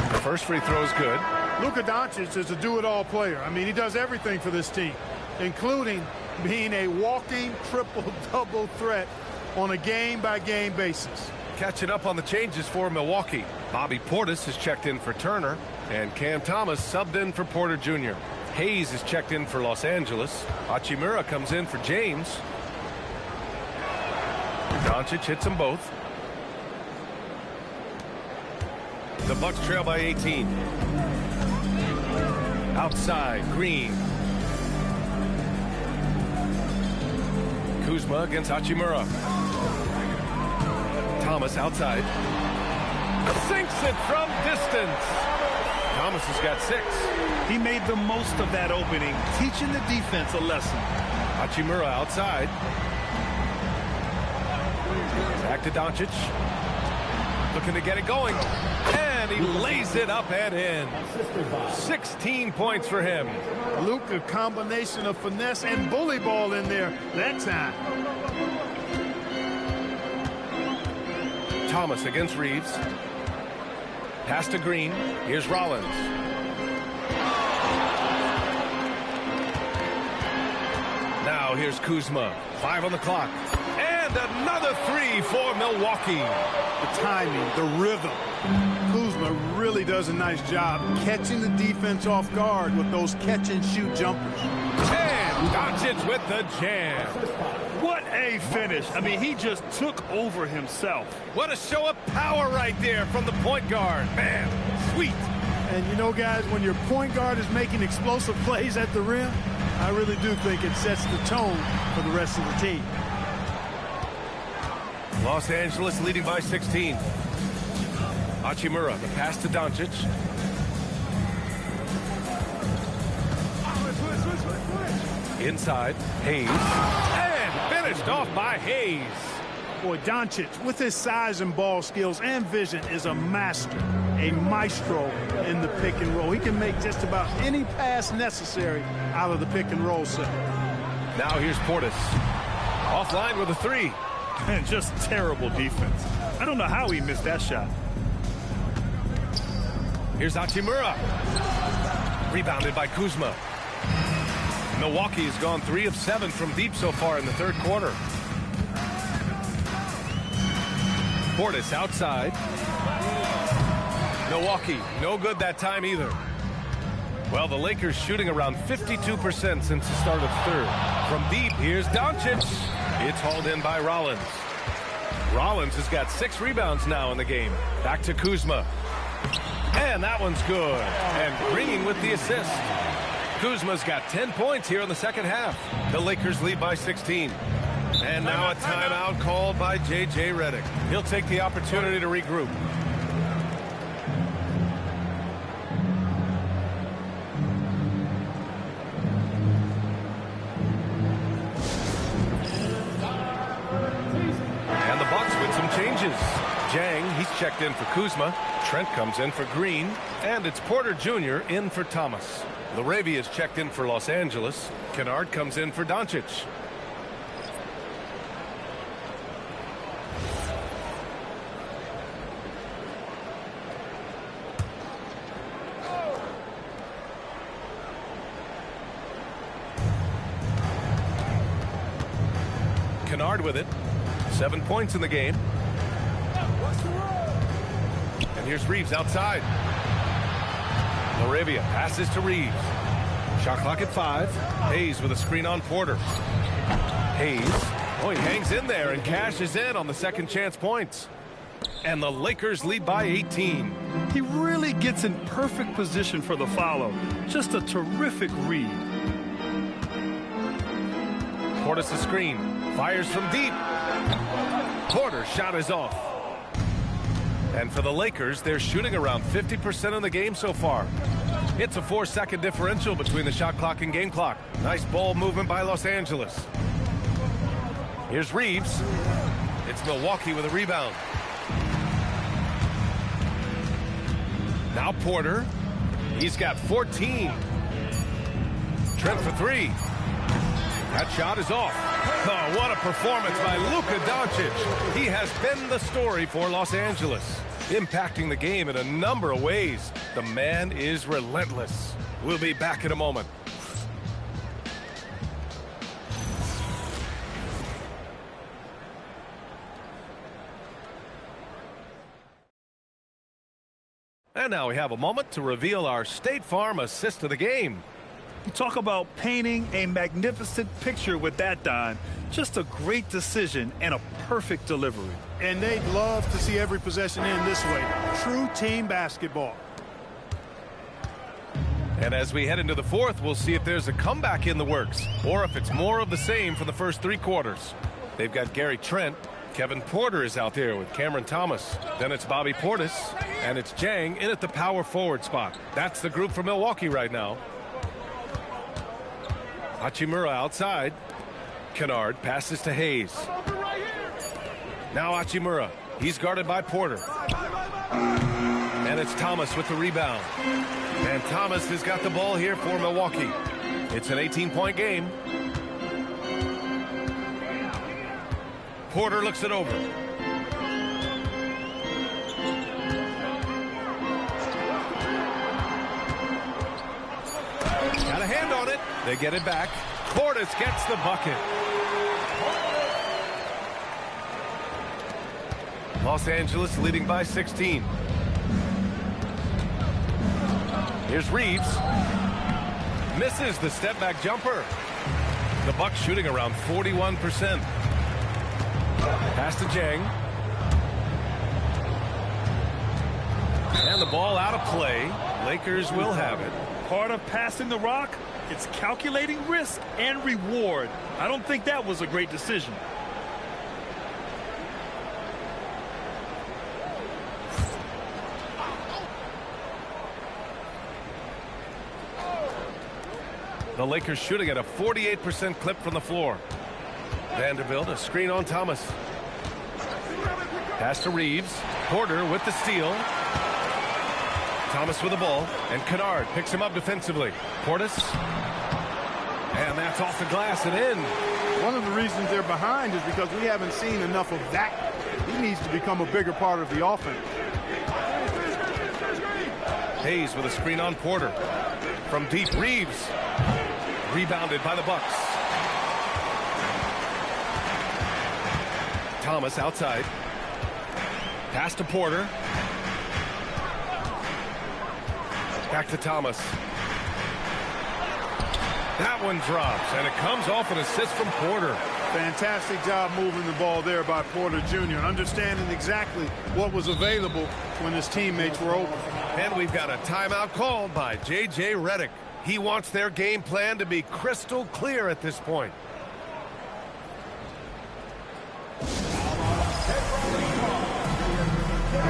The first free throw is good. Luka Doncic is a do-it-all player. I mean, he does everything for this team, including being a walking triple-double threat on a game-by-game basis. Catching up on the changes for Milwaukee. Bobby Portis has checked in for Turner, and Cam Thomas subbed in for Porter Jr. Hayes is checked in for Los Angeles. Hachimura comes in for James. Doncic hits them both. The Bucks trail by 18. Outside, Green. Kuzma against Hachimura. Thomas outside. Sinks it from distance. Thomas has got 6. He made the most of that opening, teaching the defense a lesson. Hachimura outside. Back to Doncic. Looking to get it going. And he lays it up and in. 16 points for him. Luka, combination of finesse and bully ball in there that time. Thomas against Reeves. Pass to Green. Here's Rollins. Now here's Kuzma. 5 on the clock. And another 3 for Milwaukee. The timing, the rhythm. Kuzma really does a nice job catching the defense off guard with those catch-and-shoot jumpers. And Doncic with the jam. What a finish. I mean, he just took over himself. What a show of power right there from the point guard. Man, sweet. And you know, guys, when your point guard is making explosive plays at the rim, I really do think it sets the tone for the rest of the team. Los Angeles leading by 16. Hachimura, the pass to Doncic. Inside, Hayes. And finished off by Hayes. Boy, Doncic, with his size and ball skills and vision, is a master, a maestro in the pick and roll. He can make just about any pass necessary out of the pick and roll set. Now here's Portis. Offline with a 3. And just terrible defense. I don't know how he missed that shot. Here's Hachimura. Rebounded by Kuzma. Milwaukee has gone 3 of 7 from deep so far in the third quarter. Portis outside. Milwaukee, no good that time either. Well, the Lakers shooting around 52% since the start of third. From deep, here's Doncic. It's hauled in by Rollins. Rollins has got 6 rebounds now in the game. Back to Kuzma. And that one's good. And Green with the assist. Kuzma's got 10 points here in the second half. The Lakers lead by 16. And now a timeout called by J.J. Redick. He'll take the opportunity to regroup. And the Bucks with some changes. Jang, he's checked in for Kuzma. Trent comes in for Green. And it's Porter Jr. in for Thomas. Laravia is checked in for Los Angeles. Kennard comes in for Doncic. Kennard with it. 7 points in the game. And here's Reeves outside. Laravia passes to Reeves. Shot clock at 5. Hayes with a screen on Porter. Hayes. Oh, he hangs in there and cashes in on the second chance points. And the Lakers lead by 18. He really gets in perfect position for the follow. Just a terrific read. Portis the screen. Fires from deep. Porter's shot is off. And for the Lakers, they're shooting around 50% in the game so far. It's a 4-second differential between the shot clock and game clock. Nice ball movement by Los Angeles. Here's Reeves. It's Milwaukee with a rebound. Now Porter. He's got 14. Trent for three. That shot is off. Oh, what a performance by Luka Doncic. He has been the story for Los Angeles, impacting the game in a number of ways. The man is relentless. We'll be back in a moment. And now we have a moment to reveal our State Farm assist of the game. You talk about painting a magnificent picture with that, Don. Just a great decision and a perfect delivery. And they'd love to see every possession end this way. True team basketball. And as we head into the fourth, we'll see if there's a comeback in the works or if it's more of the same for the first three quarters. They've got Gary Trent. Kevin Porter is out there with Cameron Thomas. Then it's Bobby Portis. And it's Jang in at the power forward spot. That's the group for Milwaukee right now. Hachimura outside. Kennard passes to Hayes. Now Hachimura. He's guarded by Porter. And it's Thomas with the rebound. And Thomas has got the ball here for Milwaukee. It's an 18-point game. Porter looks it over. Got a hand on it. They get it back. Portis gets the bucket. Los Angeles leading by 16. Here's Reeves. Misses the step back jumper. The Bucks shooting around 41%. Pass to Jang. And the ball out of play. Lakers will have it. Part of passing the rock, it's calculating risk and reward. I don't think that was a great decision. The Lakers shooting at a 48% clip from the floor. Vanderbilt, a screen on Thomas. Pass to Reeves. Porter with the steal. Thomas with the ball. And Kennard picks him up defensively. Portis. And that's off the glass and in. One of the reasons they're behind is because we haven't seen enough of that. He needs to become a bigger part of the offense. Hayes with a screen on Porter. From deep, Reeves. Rebounded by the Bucks. Thomas outside. Pass to Porter. Back to Thomas. That one drops, and it comes off an assist from Porter. Fantastic job moving the ball there by Porter Jr. Understanding exactly what was available when his teammates were open. And we've got a timeout called by J.J. Redick. He wants their game plan to be crystal clear at this point.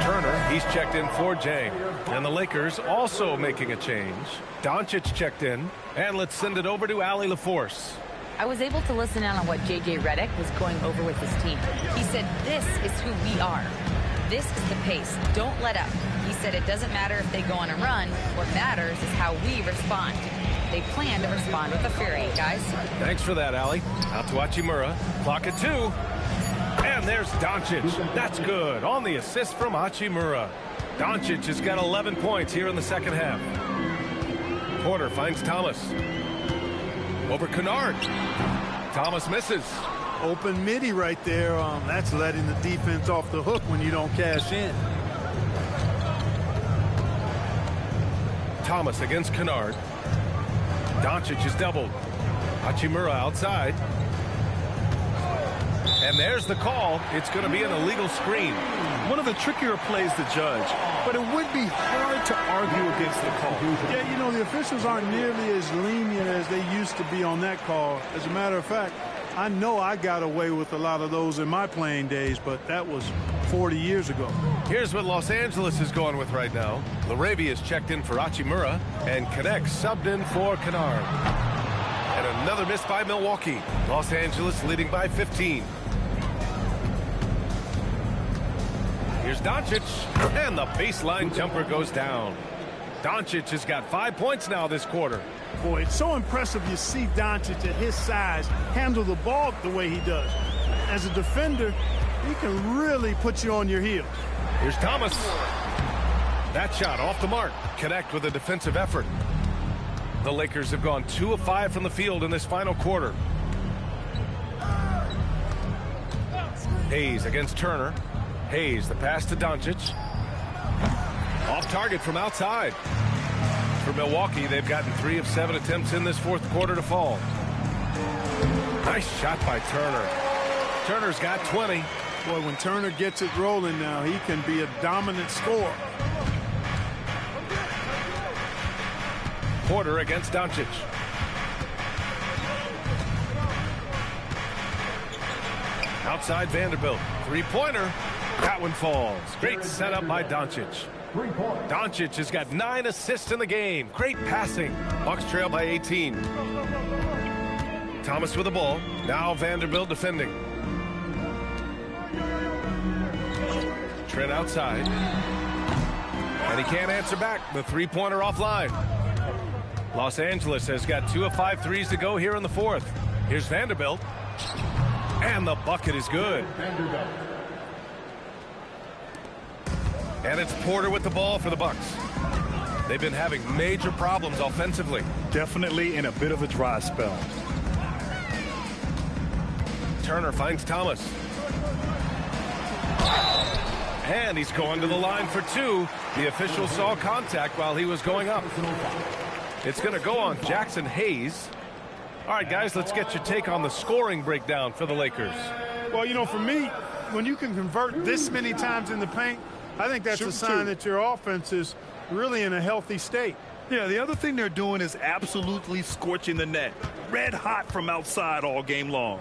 Turner, he's checked in for Jang. And the Lakers also making a change. Doncic checked in. And let's send it over to Allie LaForce. I was able to listen in on what J.J. Redick was going over with his team. He said, this is who we are. This is the pace. Don't let up. He said it doesn't matter if they go on a run. What matters is how we respond. They plan to respond with a fury, guys. Thanks for that, Allie. Out to Hachimura. Clock at 2. And there's Doncic. That's good. On the assist from Hachimura. Doncic has got 11 points here in the second half. Porter finds Thomas. Over Kennard. Thomas misses. Open midi right there. That's letting the defense off the hook when you don't cash in. Thomas against Kennard. Doncic is doubled. Hachimura outside. And there's the call. It's going to be an illegal screen. One of the trickier plays to judge, but it would be hard to argue against the call. Yeah, you know, the officials aren't nearly as lenient as they used to be on that call. As a matter of fact, I know I got away with a lot of those in my playing days, but that was 40 years ago. Here's what Los Angeles is going with right now. Laravia is checked in for Achimura, and Connect subbed in for Kennard. And another miss by Milwaukee. Los Angeles leading by 15. Here's Doncic, and the baseline jumper goes down. Doncic has got 5 points now this quarter. Boy, it's so impressive you see Doncic at his size handle the ball the way he does. As a defender, he can really put you on your heels. Here's Thomas. That shot off the mark. Connect with a defensive effort. The Lakers have gone 2 of 5 from the field in this final quarter. Hayes against Turner. Hayes, the pass to Doncic. Off target from outside. For Milwaukee, they've gotten 3 of 7 attempts in this fourth quarter to fall. Nice shot by Turner. Turner's got 20. Boy, when Turner gets it rolling now, he can be a dominant scorer. Porter against Doncic. Outside Vanderbilt. Three-pointer. That one falls. Great setup by Doncic. Doncic has got 9 assists in the game. Great passing. Bucks trail by 18. Thomas with the ball. Now Vanderbilt defending. Trent outside. And he can't answer back. The three-pointer offline. Los Angeles has got 2 of 5 threes to go here in the fourth. Here's Vanderbilt. And the bucket is good. And it's Porter with the ball for the Bucks. They've been having major problems offensively. Definitely in a bit of a dry spell. Turner finds Thomas. And he's going to the line for 2. The official saw contact while he was going up. It's going to go on Jackson Hayes. All right, guys, let's get your take on the scoring breakdown for the Lakers. Well, you know, for me, when you can convert this many times in the paint, I think that's a sign that your offense is really in a healthy state. Yeah, the other thing they're doing is absolutely scorching the net. Red hot from outside all game long.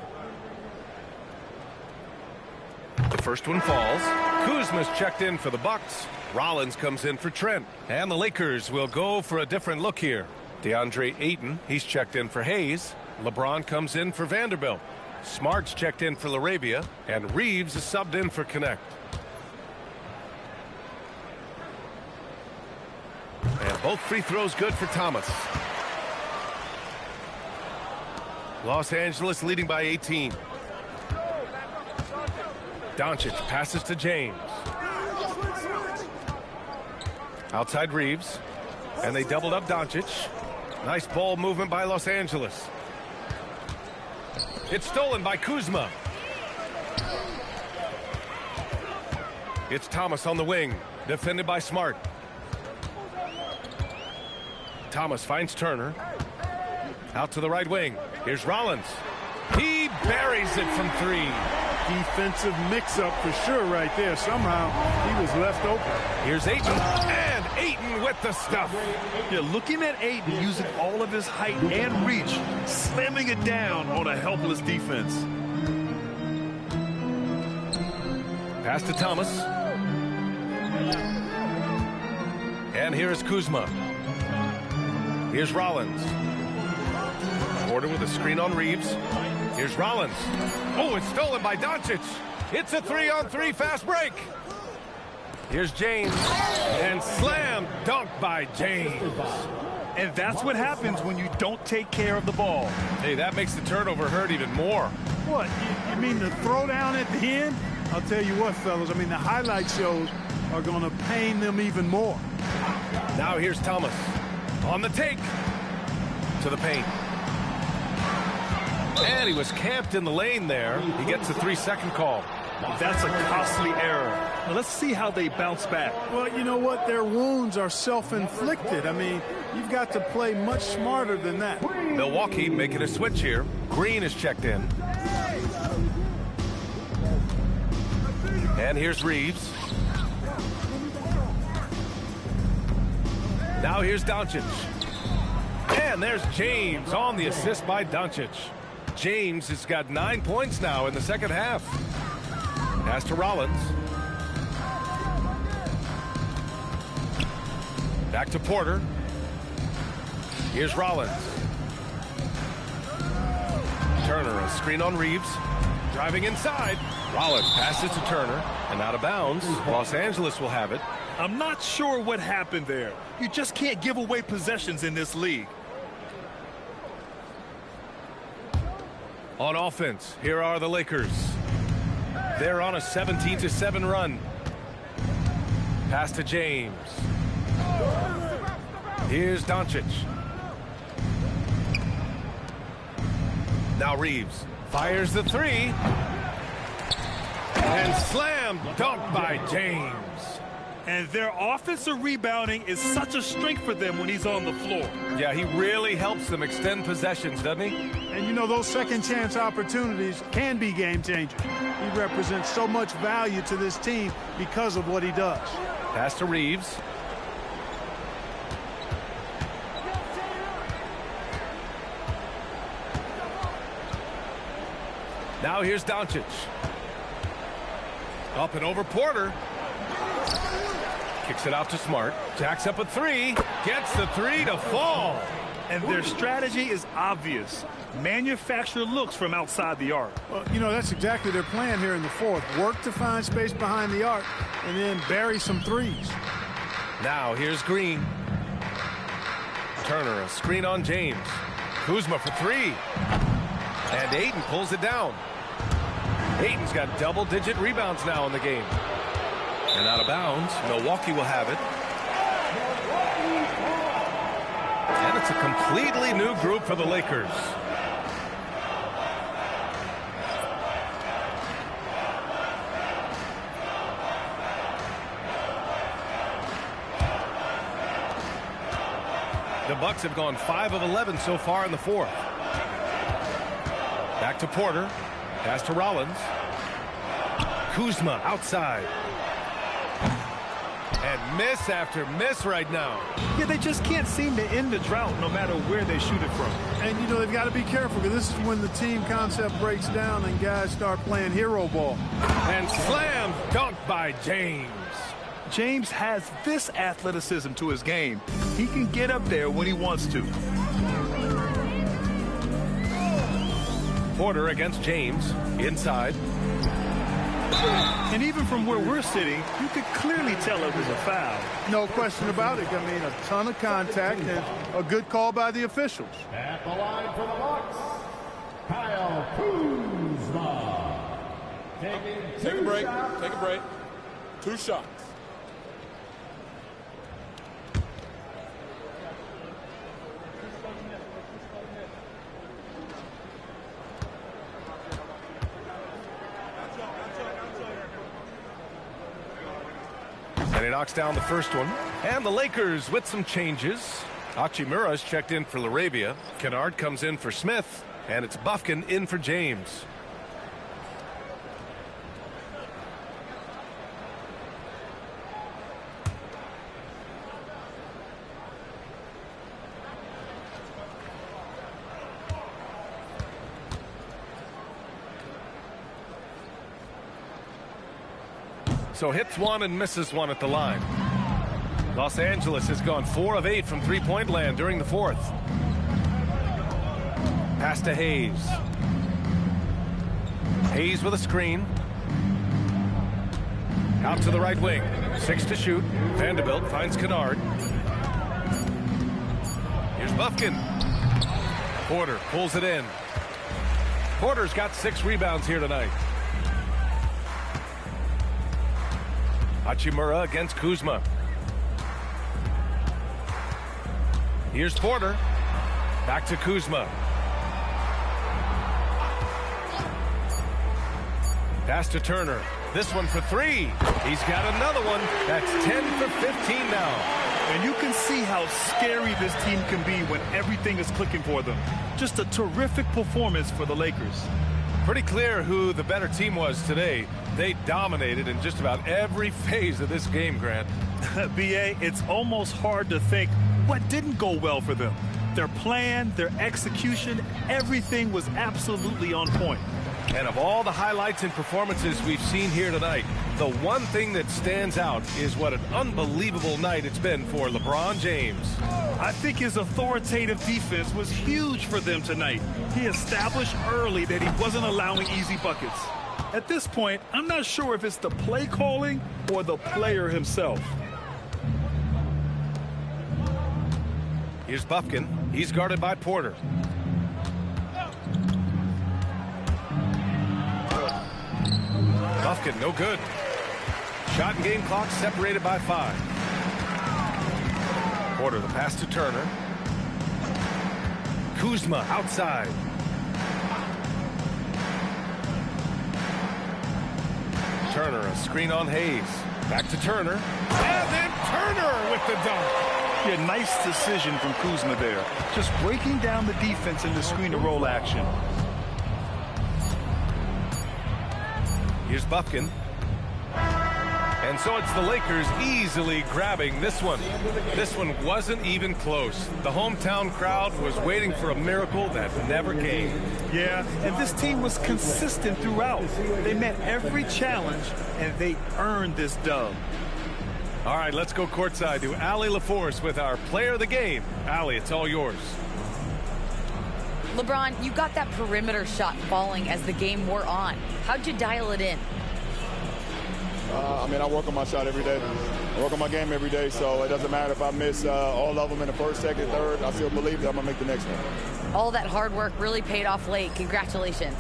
The first one falls. Kuzma's checked in for the Bucks. Rollins comes in for Trent. And the Lakers will go for a different look here. DeAndre Ayton, he's checked in for Hayes. LeBron comes in for Vanderbilt. Smart's checked in for Laravia. And Reeves is subbed in for Connect. And both free throws good for Thomas. Los Angeles leading by 18. Doncic passes to James. Outside Reeves. And they doubled up Doncic. Nice ball movement by Los Angeles. It's stolen by Kuzma. It's Thomas on the wing. Defended by Smart. Thomas finds Turner. Out to the right wing. Here's Rollins. He buries it from 3. Defensive mix-up for sure right there. Somehow he was left open. Here's Ayton. And Ayton with the stuff. Yeah, looking at Ayton using all of his height and reach, slamming it down on a helpless defense. Pass to Thomas. And here's Kuzma. Here's Rollins. Porter with a screen on Reeves. Here's Rollins. Oh, it's stolen by Doncic. It's a 3-on-3 fast break. Here's James. And slam dunk by James. And that's what happens when you don't take care of the ball. Hey, that makes the turnover hurt even more. What, you mean the throwdown at the end? I'll tell you what, fellas, I mean, the highlight shows are going to pain them even more. Now here's Thomas. On the take. To the paint. And he was camped in the lane there. He gets a 3-second call. That's a costly error. Now let's see how they bounce back. Well, you know what? Their wounds are self-inflicted. I mean, you've got to play much smarter than that. Milwaukee making a switch here. Green is checked in. And here's Reeves. Now here's Doncic. And there's James on the assist by Doncic. James has got 9 points now in the second half. Pass to Rollins. Back to Porter. Here's Rollins. Turner, a screen on Reeves. Driving inside. Rollins passes to Turner and out of bounds. Los Angeles will have it. I'm not sure what happened there. You just can't give away possessions in this league. On offense, here are the Lakers. They're on a 17-7 run. Pass to James. Here's Doncic. Now Reeves fires the three. And slam dunk by James. And their offensive rebounding is such a strength for them when he's on the floor. Yeah, he really helps them extend possessions, doesn't he? And you know, those second chance opportunities can be game changers. He represents so much value to this team because of what he does. Pass to Reeves. Now here's Doncic. Up and over Porter. Kicks it out to Smart. Jacks up a three. Gets the three to fall. And their strategy is obvious. Manufacture looks from outside the arc. Well, you know, that's exactly their plan here in the fourth. Work to find space behind the arc and then bury some threes. Now here's Green. Turner, a screen on James. Kuzma for three. And Ayton pulls it down. Ayton's got double-digit rebounds now in the game. And out of bounds, Milwaukee will have it. And it's a completely new group for the Lakers. The Bucks have gone 5 of 11 so far in the fourth. Back to Porter. Pass to Rollins. Kuzma outside. And miss after miss right now. Yeah, they just can't seem to end the drought no matter where they shoot it from. And, you know, they've got to be careful because this is when the team concept breaks down and guys start playing hero ball. And slam dunk by James. James has this athleticism to his game. He can get up there when he wants to. Porter against James. Inside. And even from where we're sitting, you could clearly tell it was a foul. No question about it. I mean, a ton of contact and a good call by the officials. At the line for the Bucks, Kyle Kuzma. Take a break. Take a break. 2 shots. And he knocks down the first one. And the Lakers with some changes. Hachimura's checked in for Larabia. Kennard comes in for Smith. And it's Bufkin in for James. So hits one and misses one at the line. Los Angeles has gone 4 of 8 from three-point land during the fourth. Pass to Hayes. Hayes with a screen. Out to the right wing. 6 to shoot. Vanderbilt finds Kennard. Here's Bufkin. Porter pulls it in. Porter's got 6 rebounds here tonight. Hachimura against Kuzma. Here's Porter. Back to Kuzma. Pass to Turner. This one for 3. He's got another one. That's 10 for 15 now. And you can see how scary this team can be when everything is clicking for them. Just a terrific performance for the Lakers. Pretty clear who the better team was today. They dominated in just about every phase of this game, Grant. B.A., it's almost hard to think what didn't go well for them. Their plan, their execution, everything was absolutely on point. And of all the highlights and performances we've seen here tonight, the one thing that stands out is what an unbelievable night it's been for LeBron James. I think his authoritative defense was huge for them tonight. He established early that he wasn't allowing easy buckets. At this point, I'm not sure if it's the play calling or the player himself. Here's Buffkin. He's guarded by Porter. Buffkin, no good. Shot and game clock separated by 5. Porter, the pass to Turner. Kuzma outside. Turner, a screen on Hayes. Back to Turner. And then Turner with the dunk. Yeah, nice decision from Kuzma there. Just breaking down the defense in the screen to roll action. Here's Buffkin. And so it's the Lakers easily grabbing this one. This one wasn't even close. The hometown crowd was waiting for a miracle that never came. Yeah, and this team was consistent throughout. They met every challenge, and they earned this dub. All right, let's go courtside to Allie LaForce with our player of the game. Allie, it's all yours. LeBron, you got that perimeter shot falling as the game wore on. How'd you dial it in? I mean, I work on my shot every day. I work on my game every day, so it doesn't matter if I miss all of them in the first, second, third. I still believe that I'm going to make the next one. All that hard work really paid off late. Congratulations.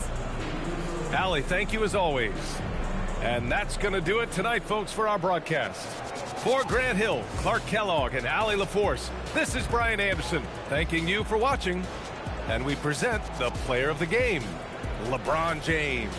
Allie, thank you as always. And that's going to do it tonight, folks, for our broadcast. For Grant Hill, Clark Kellogg, and Allie LaForce, this is Brian Anderson thanking you for watching. And we present the player of the game, LeBron James.